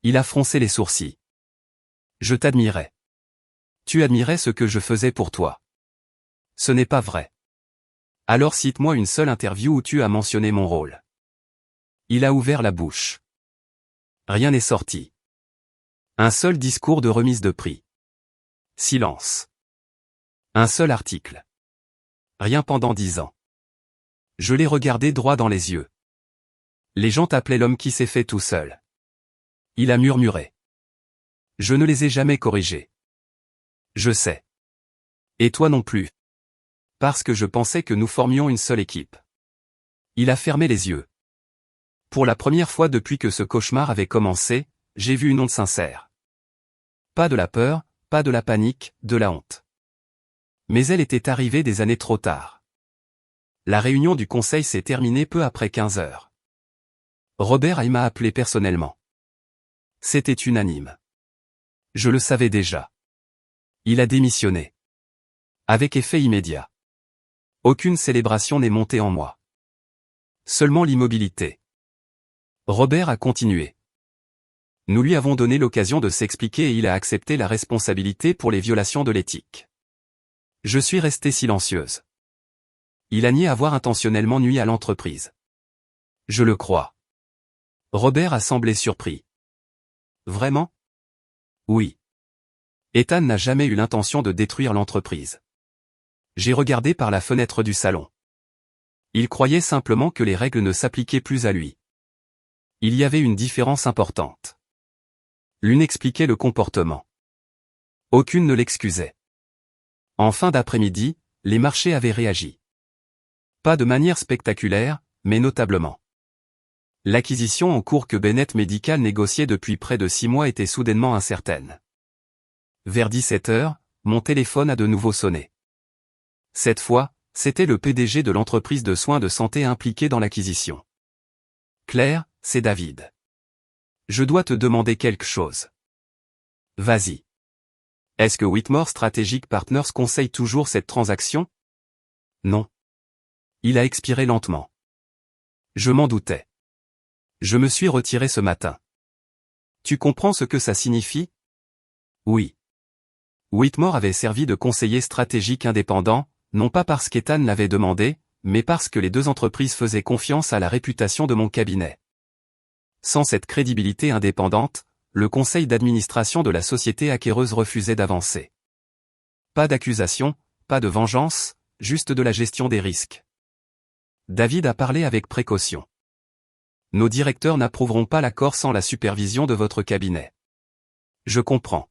Il a froncé les sourcils. Je t'admirais. Tu admirais ce que je faisais pour toi. Ce n'est pas vrai. Alors cite-moi une seule interview où tu as mentionné mon rôle. Il a ouvert la bouche. Rien n'est sorti. Un seul discours de remise de prix. Silence. Un seul article. Rien pendant 10 ans. Je l'ai regardé droit dans les yeux. Les gens t'appelaient l'homme qui s'est fait tout seul. Il a murmuré. Je ne les ai jamais corrigés. Je sais. Et toi non plus. Parce que je pensais que nous formions une seule équipe. Il a fermé les yeux. Pour la première fois depuis que ce cauchemar avait commencé, j'ai vu une honte sincère. Pas de la peur, pas de la panique, de la honte. Mais elle était arrivée des années trop tard. La réunion du conseil s'est terminée peu après 15 heures. Robert m'a appelé personnellement. C'était unanime. Je le savais déjà. Il a démissionné. Avec effet immédiat. Aucune célébration n'est montée en moi. Seulement l'immobilité. Robert a continué. Nous lui avons donné l'occasion de s'expliquer et il a accepté la responsabilité pour les violations de l'éthique. Je suis restée silencieuse. Il a nié avoir intentionnellement nui à l'entreprise. Je le crois. Robert a semblé surpris. Vraiment? Oui. Ethan n'a jamais eu l'intention de détruire l'entreprise. J'ai regardé par la fenêtre du salon. Il croyait simplement que les règles ne s'appliquaient plus à lui. Il y avait une différence importante. L'une expliquait le comportement. Aucune ne l'excusait. En fin d'après-midi, les marchés avaient réagi. Pas de manière spectaculaire, mais notablement. L'acquisition en cours que Bennett Medical négociait depuis près de 6 mois était soudainement incertaine. Vers 17 heures, mon téléphone a de nouveau sonné. Cette fois, c'était le PDG de l'entreprise de soins de santé impliqué dans l'acquisition. Claire, c'est David. Je dois te demander quelque chose. Vas-y. Est-ce que Whitmore Strategic Partners conseille toujours cette transaction? Non. Il a expiré lentement. Je m'en doutais. Je me suis retiré ce matin. Tu comprends ce que ça signifie? Oui. Whitmore avait servi de conseiller stratégique indépendant, non pas parce qu'Ethan l'avait demandé, mais parce que les deux entreprises faisaient confiance à la réputation de mon cabinet. Sans cette crédibilité indépendante, le conseil d'administration de la société acquéreuse refusait d'avancer. Pas d'accusation, pas de vengeance, juste de la gestion des risques. David a parlé avec précaution. Nos directeurs n'approuveront pas l'accord sans la supervision de votre cabinet. Je comprends.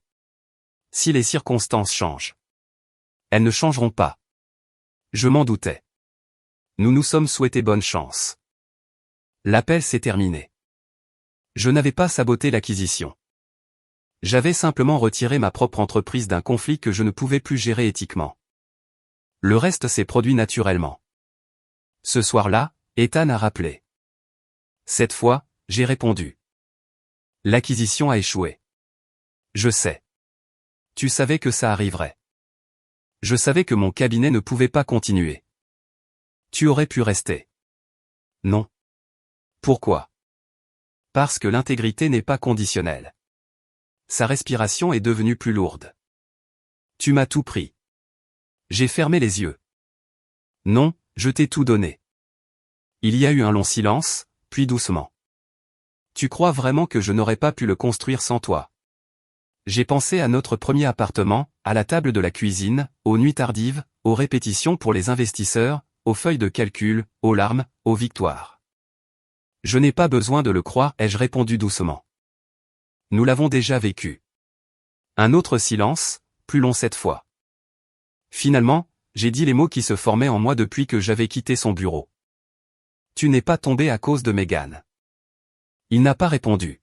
Si les circonstances changent. Elles ne changeront pas. Je m'en doutais. Nous nous sommes souhaité bonne chance. L'appel s'est terminé. Je n'avais pas saboté l'acquisition. J'avais simplement retiré ma propre entreprise d'un conflit que je ne pouvais plus gérer éthiquement. Le reste s'est produit naturellement. Ce soir-là, Ethan a rappelé. Cette fois, j'ai répondu. L'acquisition a échoué. Je sais. Tu savais que ça arriverait. Je savais que mon cabinet ne pouvait pas continuer. Tu aurais pu rester. Non. Pourquoi? Parce que l'intégrité n'est pas conditionnelle. Sa respiration est devenue plus lourde. Tu m'as tout pris. J'ai fermé les yeux. Non, je t'ai tout donné. Il y a eu un long silence, puis doucement. Tu crois vraiment que je n'aurais pas pu le construire sans toi? J'ai pensé à notre premier appartement, à la table de la cuisine, aux nuits tardives, aux répétitions pour les investisseurs, aux feuilles de calcul, aux larmes, aux victoires. Je n'ai pas besoin de le croire, ai-je répondu doucement. Nous l'avons déjà vécu. Un autre silence, plus long cette fois. Finalement, j'ai dit les mots qui se formaient en moi depuis que j'avais quitté son bureau. Tu n'es pas tombé à cause de Megan. Il n'a pas répondu.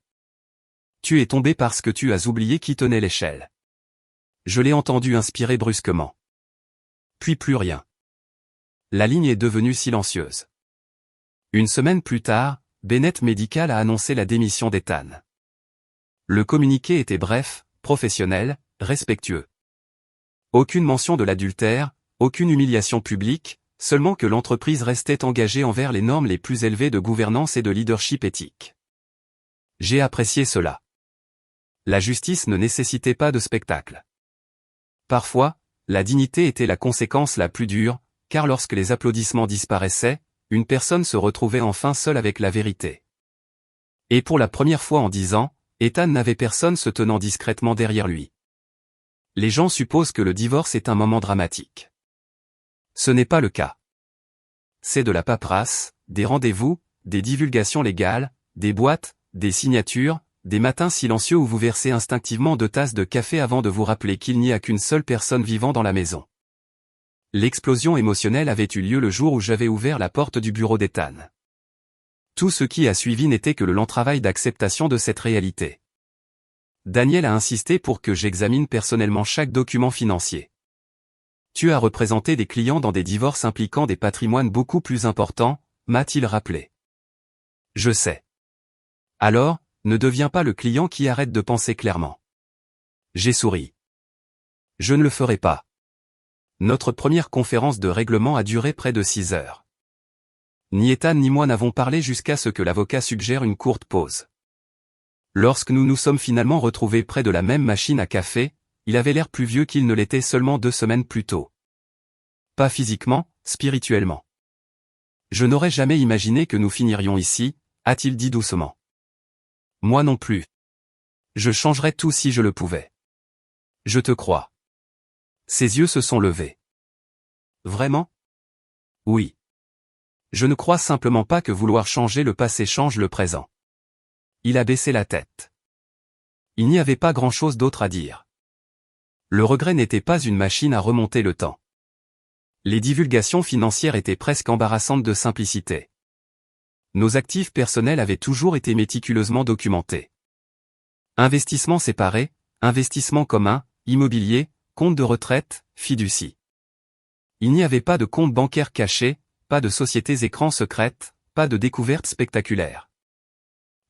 Tu es tombé parce que tu as oublié qui tenait l'échelle. Je l'ai entendu inspirer brusquement. Puis plus rien. La ligne est devenue silencieuse. Une semaine plus tard, Bennett Medical a annoncé la démission d'Ethan. Le communiqué était bref, professionnel, respectueux. Aucune mention de l'adultère, aucune humiliation publique, seulement que l'entreprise restait engagée envers les normes les plus élevées de gouvernance et de leadership éthique. J'ai apprécié cela. La justice ne nécessitait pas de spectacle. Parfois, la dignité était la conséquence la plus dure, car lorsque les applaudissements disparaissaient, une personne se retrouvait enfin seule avec la vérité. Et pour la première fois en 10 ans, Ethan n'avait personne se tenant discrètement derrière lui. Les gens supposent que le divorce est un moment dramatique. Ce n'est pas le cas. C'est de la paperasse, des rendez-vous, des divulgations légales, des boîtes, des signatures, des matins silencieux où vous versez instinctivement 2 tasses de café avant de vous rappeler qu'il n'y a qu'une seule personne vivant dans la maison. L'explosion émotionnelle avait eu lieu le jour où j'avais ouvert la porte du bureau d'Ethan. Tout ce qui a suivi n'était que le long travail d'acceptation de cette réalité. Daniel a insisté pour que j'examine personnellement chaque document financier. Tu as représenté des clients dans des divorces impliquant des patrimoines beaucoup plus importants, m'a-t-il rappelé. Je sais. Alors, ne deviens pas le client qui arrête de penser clairement. J'ai souri. Je ne le ferai pas. Notre première conférence de règlement a duré près de 6 heures. Ni Ethan ni moi n'avons parlé jusqu'à ce que l'avocat suggère une courte pause. Lorsque nous nous sommes finalement retrouvés près de la même machine à café, il avait l'air plus vieux qu'il ne l'était seulement 2 semaines plus tôt. Pas physiquement, spirituellement. Je n'aurais jamais imaginé que nous finirions ici, a-t-il dit doucement. Moi non plus. Je changerais tout si je le pouvais. Je te crois. Ses yeux se sont levés. Vraiment? Oui. Je ne crois simplement pas que vouloir changer le passé change le présent. Il a baissé la tête. Il n'y avait pas grand-chose d'autre à dire. Le regret n'était pas une machine à remonter le temps. Les divulgations financières étaient presque embarrassantes de simplicité. Nos actifs personnels avaient toujours été méticuleusement documentés. Investissements séparés, investissements communs, immobilier, compte de retraite, fiducie. Il n'y avait pas de compte bancaire caché, pas de sociétés écrans secrètes, pas de découvertes spectaculaires.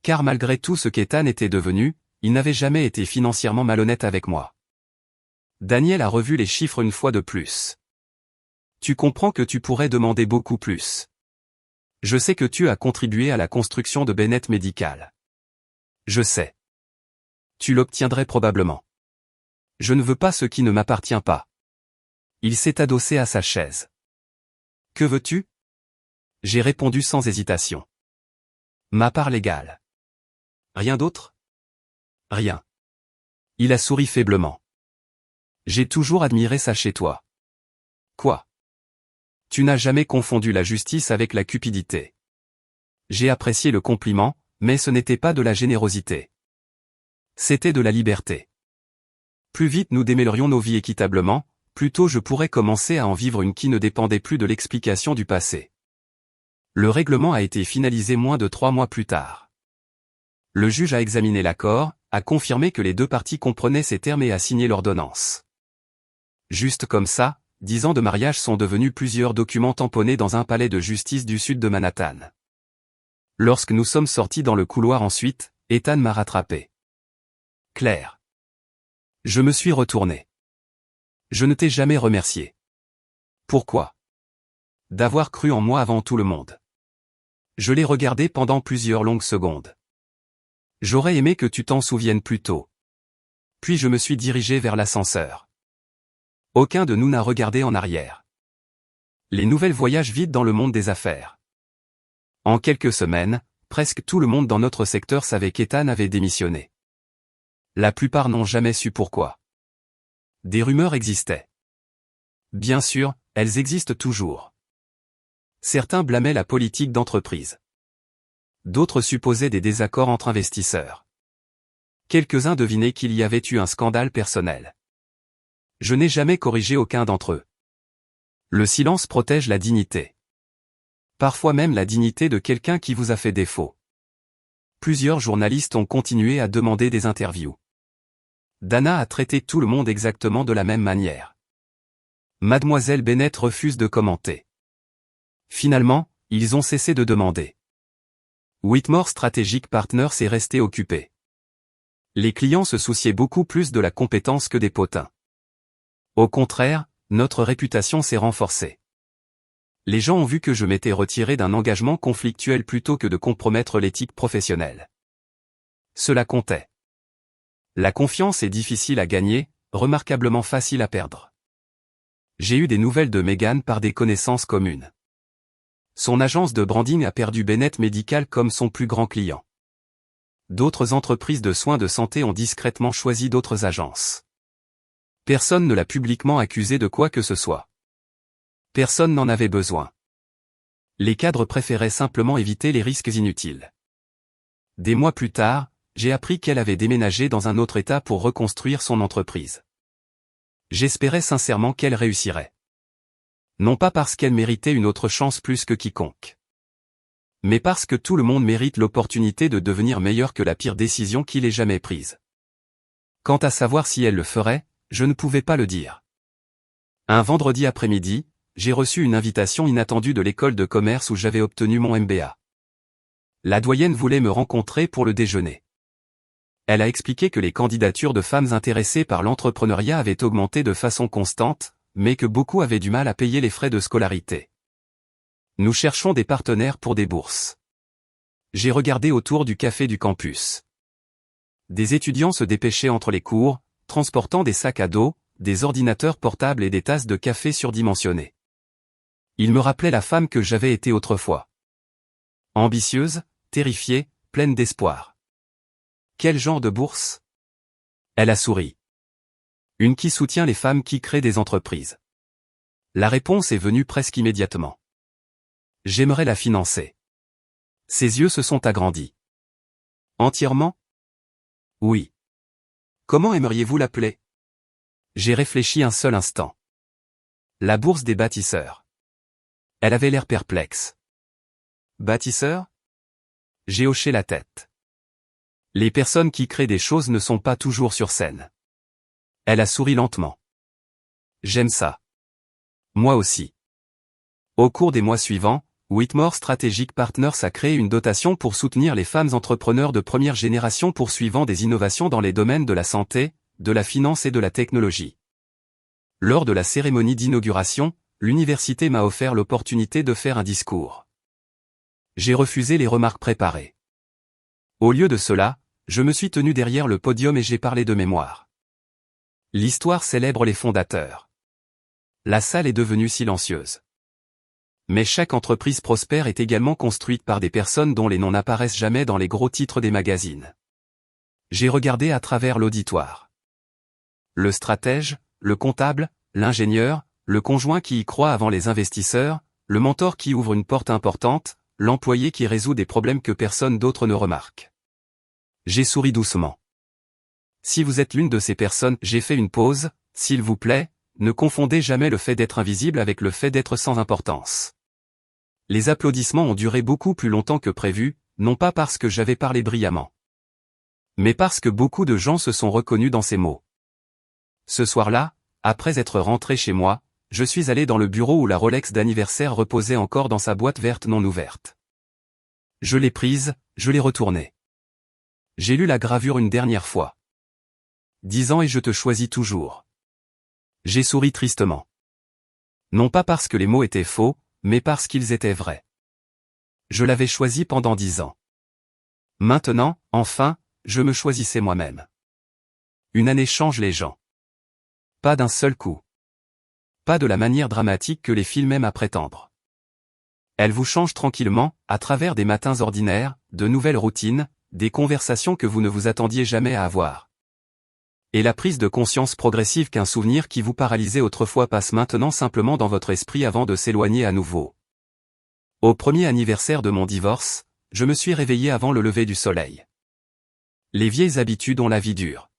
Car malgré tout ce qu'Ethan était devenu, il n'avait jamais été financièrement malhonnête avec moi. Daniel a revu les chiffres une fois de plus. Tu comprends que tu pourrais demander beaucoup plus. Je sais que tu as contribué à la construction de Bennett Medical. Je sais. Tu l'obtiendrais probablement. Je ne veux pas ce qui ne m'appartient pas. Il s'est adossé à sa chaise. Que veux-tu? J'ai répondu sans hésitation. Ma part légale. Rien d'autre? Rien. Il a souri faiblement. J'ai toujours admiré ça chez toi. Quoi? Tu n'as jamais confondu la justice avec la cupidité. J'ai apprécié le compliment, mais ce n'était pas de la générosité. C'était de la liberté. Plus vite nous démêlerions nos vies équitablement, plus tôt je pourrais commencer à en vivre une qui ne dépendait plus de l'explication du passé. Le règlement a été finalisé moins de 3 mois plus tard. Le juge a examiné l'accord, a confirmé que les 2 parties comprenaient ces termes et a signé l'ordonnance. Juste comme ça, 10 ans de mariage sont devenus plusieurs documents tamponnés dans un palais de justice du sud de Manhattan. Lorsque nous sommes sortis dans le couloir ensuite, Ethan m'a rattrapé. Claire. Je me suis retourné. Je ne t'ai jamais remercié. Pourquoi? D'avoir cru en moi avant tout le monde. Je l'ai regardé pendant plusieurs longues secondes. J'aurais aimé que tu t'en souviennes plus tôt. Puis je me suis dirigé vers l'ascenseur. Aucun de nous n'a regardé en arrière. Les nouvelles voyagent vite dans le monde des affaires. En quelques semaines, presque tout le monde dans notre secteur savait qu'Ethan avait démissionné. La plupart n'ont jamais su pourquoi. Des rumeurs existaient. Bien sûr, elles existent toujours. Certains blâmaient la politique d'entreprise. D'autres supposaient des désaccords entre investisseurs. Quelques-uns devinaient qu'il y avait eu un scandale personnel. Je n'ai jamais corrigé aucun d'entre eux. Le silence protège la dignité. Parfois même la dignité de quelqu'un qui vous a fait défaut. Plusieurs journalistes ont continué à demander des interviews. Dana a traité tout le monde exactement de la même manière. Mademoiselle Bennett refuse de commenter. Finalement, ils ont cessé de demander. Whitmore Strategic Partners est resté occupé. Les clients se souciaient beaucoup plus de la compétence que des potins. Au contraire, notre réputation s'est renforcée. Les gens ont vu que je m'étais retiré d'un engagement conflictuel plutôt que de compromettre l'éthique professionnelle. Cela comptait. La confiance est difficile à gagner, remarquablement facile à perdre. J'ai eu des nouvelles de Meghan par des connaissances communes. Son agence de branding a perdu Bennett Medical comme son plus grand client. D'autres entreprises de soins de santé ont discrètement choisi d'autres agences. Personne ne l'a publiquement accusé de quoi que ce soit. Personne n'en avait besoin. Les cadres préféraient simplement éviter les risques inutiles. Des mois plus tard, j'ai appris qu'elle avait déménagé dans un autre État pour reconstruire son entreprise. J'espérais sincèrement qu'elle réussirait. Non pas parce qu'elle méritait une autre chance plus que quiconque. Mais parce que tout le monde mérite l'opportunité de devenir meilleur que la pire décision qu'il ait jamais prise. Quant à savoir si elle le ferait, je ne pouvais pas le dire. Un vendredi après-midi, j'ai reçu une invitation inattendue de l'école de commerce où j'avais obtenu mon MBA. La doyenne voulait me rencontrer pour le déjeuner. Elle a expliqué que les candidatures de femmes intéressées par l'entrepreneuriat avaient augmenté de façon constante, mais que beaucoup avaient du mal à payer les frais de scolarité. Nous cherchons des partenaires pour des bourses. J'ai regardé autour du café du campus. Des étudiants se dépêchaient entre les cours, transportant des sacs à dos, des ordinateurs portables et des tasses de café surdimensionnées. Ils me rappelaient la femme que j'avais été autrefois. Ambitieuse, terrifiée, pleine d'espoir. Quel genre de bourse? Elle a souri. Une qui soutient les femmes qui créent des entreprises. La réponse est venue presque immédiatement. J'aimerais la financer. Ses yeux se sont agrandis. Entièrement? Oui. Comment aimeriez-vous l'appeler? J'ai réfléchi un seul instant. La bourse des bâtisseurs. Elle avait l'air perplexe. Bâtisseur? J'ai hoché la tête. Les personnes qui créent des choses ne sont pas toujours sur scène. Elle a souri lentement. J'aime ça. Moi aussi. Au cours des mois suivants, Whitmore Strategic Partners a créé une dotation pour soutenir les femmes entrepreneurs de première génération poursuivant des innovations dans les domaines de la santé, de la finance et de la technologie. Lors de la cérémonie d'inauguration, l'université m'a offert l'opportunité de faire un discours. J'ai refusé les remarques préparées. Au lieu de cela, je me suis tenu derrière le podium et j'ai parlé de mémoire. L'histoire célèbre les fondateurs. La salle est devenue silencieuse. Mais chaque entreprise prospère est également construite par des personnes dont les noms n'apparaissent jamais dans les gros titres des magazines. J'ai regardé à travers l'auditoire. Le stratège, le comptable, l'ingénieur, le conjoint qui y croit avant les investisseurs, le mentor qui ouvre une porte importante, l'employé qui résout des problèmes que personne d'autre ne remarque. J'ai souri doucement. Si vous êtes l'une de ces personnes, j'ai fait une pause, s'il vous plaît, ne confondez jamais le fait d'être invisible avec le fait d'être sans importance. Les applaudissements ont duré beaucoup plus longtemps que prévu, non pas parce que j'avais parlé brillamment, mais parce que beaucoup de gens se sont reconnus dans ces mots. Ce soir-là, après être rentré chez moi, je suis allé dans le bureau où la Rolex d'anniversaire reposait encore dans sa boîte verte non ouverte. Je l'ai prise, je l'ai retournée. J'ai lu la gravure une dernière fois. 10 ans et je te choisis toujours. J'ai souri tristement. Non pas parce que les mots étaient faux, mais parce qu'ils étaient vrais. Je l'avais choisi pendant 10 ans. Maintenant, enfin, je me choisissais moi-même. Une année change les gens. Pas d'un seul coup. Pas de la manière dramatique que les films aiment à prétendre. Elle vous change tranquillement, à travers des matins ordinaires, de nouvelles routines, des conversations que vous ne vous attendiez jamais à avoir. Et la prise de conscience progressive qu'un souvenir qui vous paralysait autrefois passe maintenant simplement dans votre esprit avant de s'éloigner à nouveau. Au premier anniversaire de mon divorce, je me suis réveillé avant le lever du soleil. Les vieilles habitudes ont la vie dure.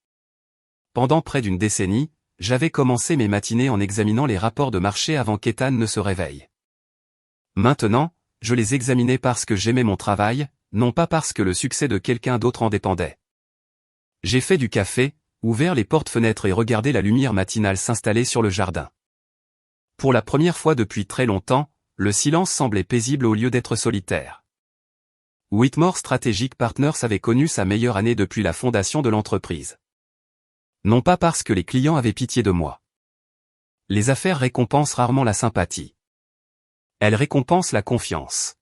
Pendant près d'une décennie, j'avais commencé mes matinées en examinant les rapports de marché avant qu'Ethan ne se réveille. Maintenant, je les examinais parce que j'aimais mon travail, non pas parce que le succès de quelqu'un d'autre en dépendait. J'ai fait du café, ouvert les portes-fenêtres et regardé la lumière matinale s'installer sur le jardin. Pour la première fois depuis très longtemps, le silence semblait paisible au lieu d'être solitaire. Whitmore Strategic Partners avait connu sa meilleure année depuis la fondation de l'entreprise. Non pas parce que les clients avaient pitié de moi. Les affaires récompensent rarement la sympathie. Elles récompensent la confiance.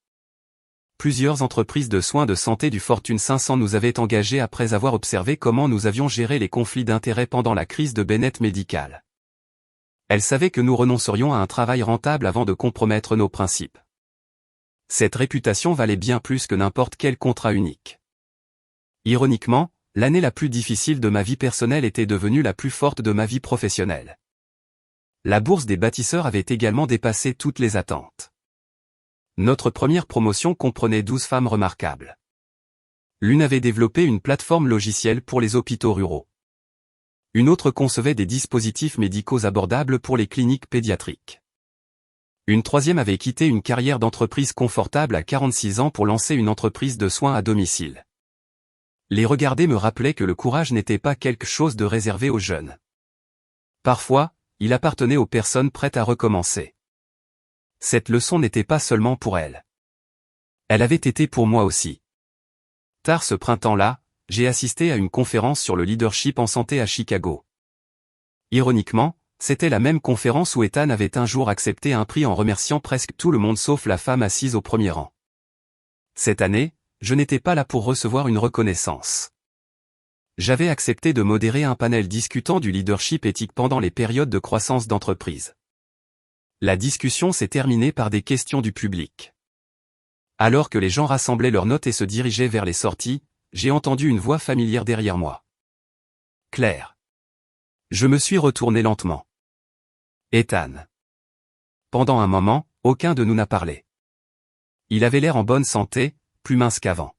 Plusieurs entreprises de soins de santé du Fortune 500 nous avaient engagés après avoir observé comment nous avions géré les conflits d'intérêts pendant la crise de Bennett Medical. Elles savaient que nous renoncerions à un travail rentable avant de compromettre nos principes. Cette réputation valait bien plus que n'importe quel contrat unique. Ironiquement, l'année la plus difficile de ma vie personnelle était devenue la plus forte de ma vie professionnelle. La bourse des bâtisseurs avait également dépassé toutes les attentes. Notre première promotion comprenait 12 femmes remarquables. L'une avait développé une plateforme logicielle pour les hôpitaux ruraux. Une autre concevait des dispositifs médicaux abordables pour les cliniques pédiatriques. Une troisième avait quitté une carrière d'entreprise confortable à 46 ans pour lancer une entreprise de soins à domicile. Les regarder me rappelait que le courage n'était pas quelque chose de réservé aux jeunes. Parfois, il appartenait aux personnes prêtes à recommencer. Cette leçon n'était pas seulement pour elle. Elle avait été pour moi aussi. Tard ce printemps-là, j'ai assisté à une conférence sur le leadership en santé à Chicago. Ironiquement, c'était la même conférence où Ethan avait un jour accepté un prix en remerciant presque tout le monde sauf la femme assise au premier rang. Cette année, je n'étais pas là pour recevoir une reconnaissance. J'avais accepté de modérer un panel discutant du leadership éthique pendant les périodes de croissance d'entreprise. La discussion s'est terminée par des questions du public. Alors que les gens rassemblaient leurs notes et se dirigeaient vers les sorties, j'ai entendu une voix familière derrière moi. Claire. Je me suis retourné lentement. Ethan. Pendant un moment, aucun de nous n'a parlé. Il avait l'air en bonne santé, plus mince qu'avant.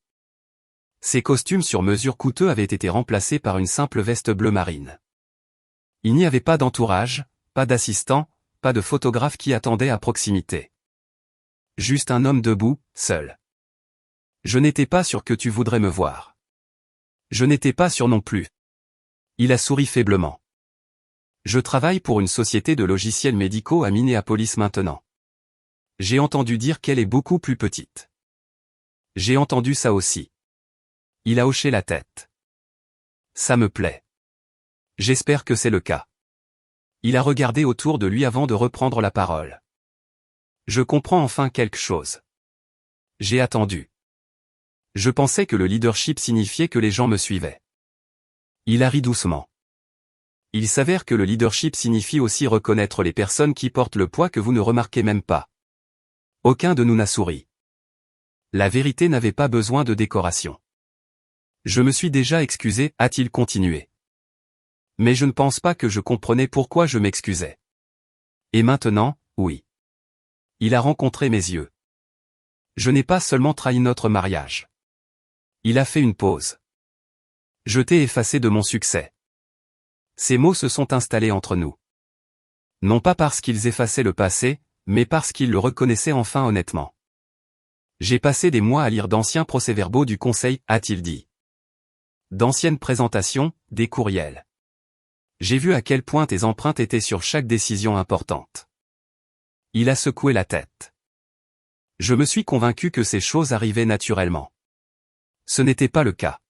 Ses costumes sur mesure coûteux avaient été remplacés par une simple veste bleu marine. Il n'y avait pas d'entourage, pas d'assistant, pas de photographe qui attendait à proximité. Juste un homme debout, seul. Je n'étais pas sûr que tu voudrais me voir. Je n'étais pas sûr non plus. Il a souri faiblement. Je travaille pour une société de logiciels médicaux à Minneapolis maintenant. J'ai entendu dire qu'elle est beaucoup plus petite. J'ai entendu ça aussi. Il a hoché la tête. Ça me plaît. J'espère que c'est le cas. Il a regardé autour de lui avant de reprendre la parole. Je comprends enfin quelque chose. J'ai attendu. Je pensais que le leadership signifiait que les gens me suivaient. Il a ri doucement. Il s'avère que le leadership signifie aussi reconnaître les personnes qui portent le poids que vous ne remarquez même pas. Aucun de nous n'a souri. La vérité n'avait pas besoin de décoration. Je me suis déjà excusé, a-t-il continué. Mais je ne pense pas que je comprenais pourquoi je m'excusais. Et maintenant, oui. Il a rencontré mes yeux. Je n'ai pas seulement trahi notre mariage. Il a fait une pause. Je t'ai effacé de mon succès. Ces mots se sont installés entre nous. Non pas parce qu'ils effaçaient le passé, mais parce qu'ils le reconnaissaient enfin honnêtement. J'ai passé des mois à lire d'anciens procès-verbaux du conseil, a-t-il dit. D'anciennes présentations, des courriels. J'ai vu à quel point tes empreintes étaient sur chaque décision importante. Il a secoué la tête. Je me suis convaincu que ces choses arrivaient naturellement. Ce n'était pas le cas.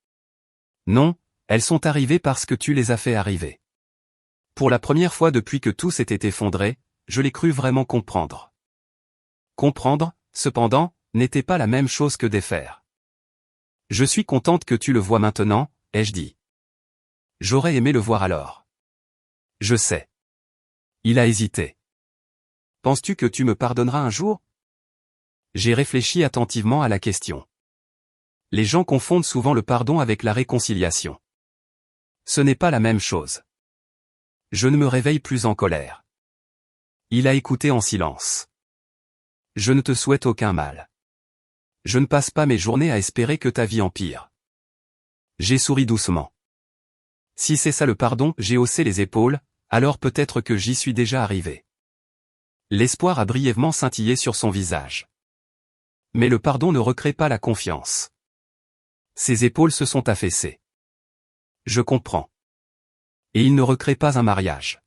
Non, elles sont arrivées parce que tu les as fait arriver. Pour la première fois depuis que tout s'était effondré, je l'ai cru vraiment comprendre. Comprendre, cependant, n'était pas la même chose que défaire. Je suis contente que tu le vois maintenant, ai-je dit. J'aurais aimé le voir alors. Je sais. Il a hésité. Penses-tu que tu me pardonneras un jour? J'ai réfléchi attentivement à la question. Les gens confondent souvent le pardon avec la réconciliation. Ce n'est pas la même chose. Je ne me réveille plus en colère. Il a écouté en silence. Je ne te souhaite aucun mal. Je ne passe pas mes journées à espérer que ta vie empire. J'ai souri doucement. Si c'est ça le pardon, j'ai haussé les épaules, alors peut-être que j'y suis déjà arrivé. L'espoir a brièvement scintillé sur son visage. Mais le pardon ne recrée pas la confiance. Ses épaules se sont affaissées. Je comprends. Et il ne recrée pas un mariage.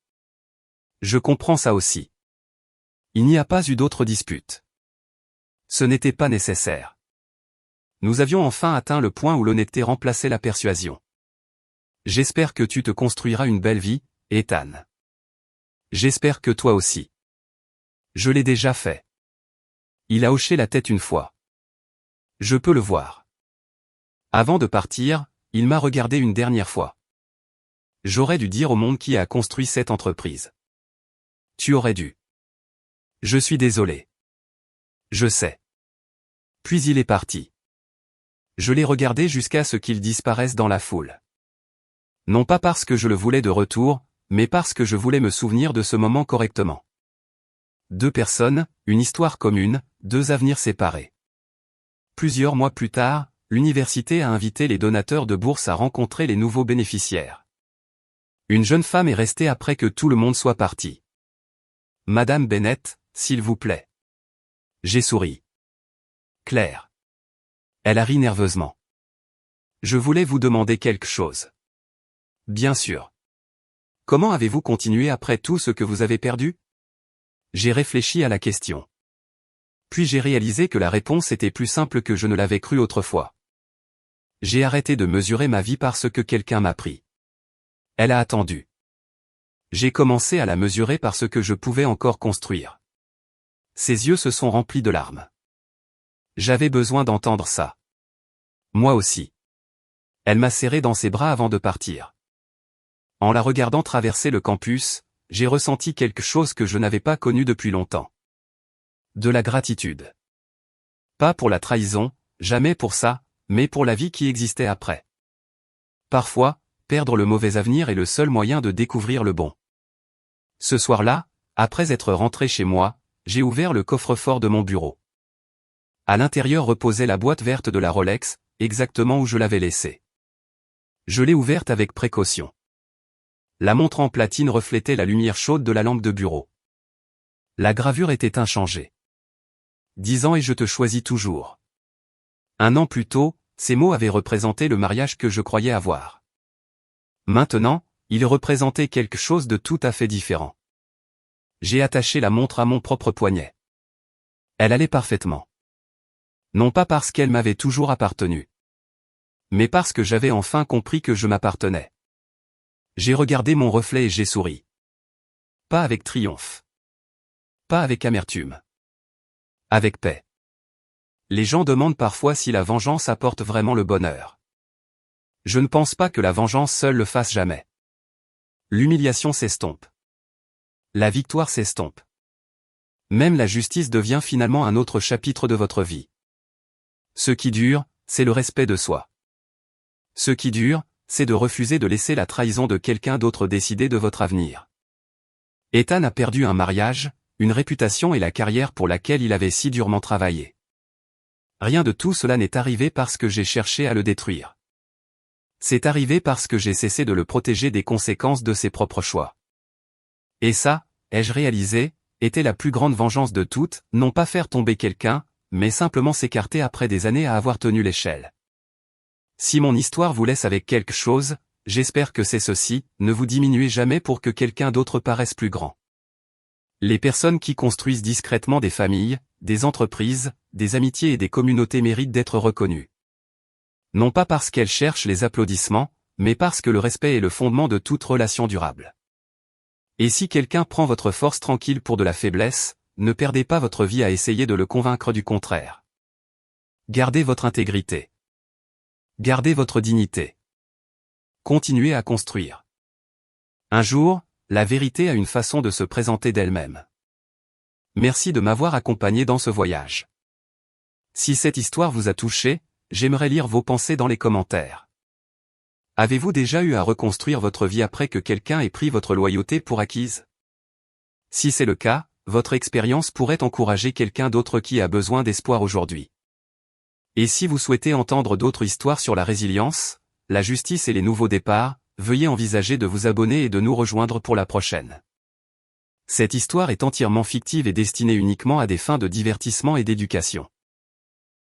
Je comprends ça aussi. Il n'y a pas eu d'autre dispute. Ce n'était pas nécessaire. Nous avions enfin atteint le point où l'honnêteté remplaçait la persuasion. J'espère que tu te construiras une belle vie, Ethan. J'espère que toi aussi. Je l'ai déjà fait. Il a hoché la tête une fois. Je peux le voir. Avant de partir, il m'a regardé une dernière fois. J'aurais dû dire au monde qui a construit cette entreprise. Tu aurais dû. Je suis désolé. Je sais. Puis il est parti. Je l'ai regardé jusqu'à ce qu'il disparaisse dans la foule. Non pas parce que je le voulais de retour, mais parce que je voulais me souvenir de ce moment correctement. Deux personnes, une histoire commune, deux avenirs séparés. Plusieurs mois plus tard, l'université a invité les donateurs de bourse à rencontrer les nouveaux bénéficiaires. Une jeune femme est restée après que tout le monde soit parti. Madame Bennett, s'il vous plaît. J'ai souri. Claire. Elle a ri nerveusement. Je voulais vous demander quelque chose. Bien sûr. Comment avez-vous continué après tout ce que vous avez perdu? J'ai réfléchi à la question. Puis j'ai réalisé que la réponse était plus simple que je ne l'avais cru autrefois. J'ai arrêté de mesurer ma vie par ce que quelqu'un m'a pris. Elle a attendu. J'ai commencé à la mesurer par ce que je pouvais encore construire. Ses yeux se sont remplis de larmes. J'avais besoin d'entendre ça. Moi aussi. Elle m'a serré dans ses bras avant de partir. En la regardant traverser le campus, j'ai ressenti quelque chose que je n'avais pas connu depuis longtemps. De la gratitude. Pas pour la trahison, jamais pour ça, mais pour la vie qui existait après. Parfois, perdre le mauvais avenir est le seul moyen de découvrir le bon. Ce soir-là, après être rentré chez moi, j'ai ouvert le coffre-fort de mon bureau. À l'intérieur reposait la boîte verte de la Rolex, exactement où je l'avais laissée. Je l'ai ouverte avec précaution. La montre en platine reflétait la lumière chaude de la lampe de bureau. La gravure était inchangée. 10 ans et je te choisis toujours. 1 an plus tôt, ces mots avaient représenté le mariage que je croyais avoir. Maintenant, ils représentaient quelque chose de tout à fait différent. J'ai attaché la montre à mon propre poignet. Elle allait parfaitement. Non pas parce qu'elle m'avait toujours appartenu, mais parce que j'avais enfin compris que je m'appartenais. J'ai regardé mon reflet et j'ai souri. Pas avec triomphe. Pas avec amertume. Avec paix. Les gens demandent parfois si la vengeance apporte vraiment le bonheur. Je ne pense pas que la vengeance seule le fasse jamais. L'humiliation s'estompe. La victoire s'estompe. Même la justice devient finalement un autre chapitre de votre vie. Ce qui dure, c'est le respect de soi. Ce qui dure, c'est de refuser de laisser la trahison de quelqu'un d'autre décider de votre avenir. Ethan a perdu un mariage, une réputation et la carrière pour laquelle il avait si durement travaillé. Rien de tout cela n'est arrivé parce que j'ai cherché à le détruire. C'est arrivé parce que j'ai cessé de le protéger des conséquences de ses propres choix. Et ça, ai-je réalisé, était la plus grande vengeance de toutes, non pas faire tomber quelqu'un, mais simplement s'écarter après des années à avoir tenu l'échelle. Si mon histoire vous laisse avec quelque chose, j'espère que c'est ceci, ne vous diminuez jamais pour que quelqu'un d'autre paraisse plus grand. Les personnes qui construisent discrètement des familles, des entreprises, des amitiés et des communautés méritent d'être reconnues. Non pas parce qu'elles cherchent les applaudissements, mais parce que le respect est le fondement de toute relation durable. Et si quelqu'un prend votre force tranquille pour de la faiblesse, ne perdez pas votre vie à essayer de le convaincre du contraire. Gardez votre intégrité. Gardez votre dignité. Continuez à construire. Un jour, la vérité a une façon de se présenter d'elle-même. Merci de m'avoir accompagné dans ce voyage. Si cette histoire vous a touché, j'aimerais lire vos pensées dans les commentaires. Avez-vous déjà eu à reconstruire votre vie après que quelqu'un ait pris votre loyauté pour acquise? Si c'est le cas, votre expérience pourrait encourager quelqu'un d'autre qui a besoin d'espoir aujourd'hui. Et si vous souhaitez entendre d'autres histoires sur la résilience, la justice et les nouveaux départs, veuillez envisager de vous abonner et de nous rejoindre pour la prochaine. Cette histoire est entièrement fictive et destinée uniquement à des fins de divertissement et d'éducation.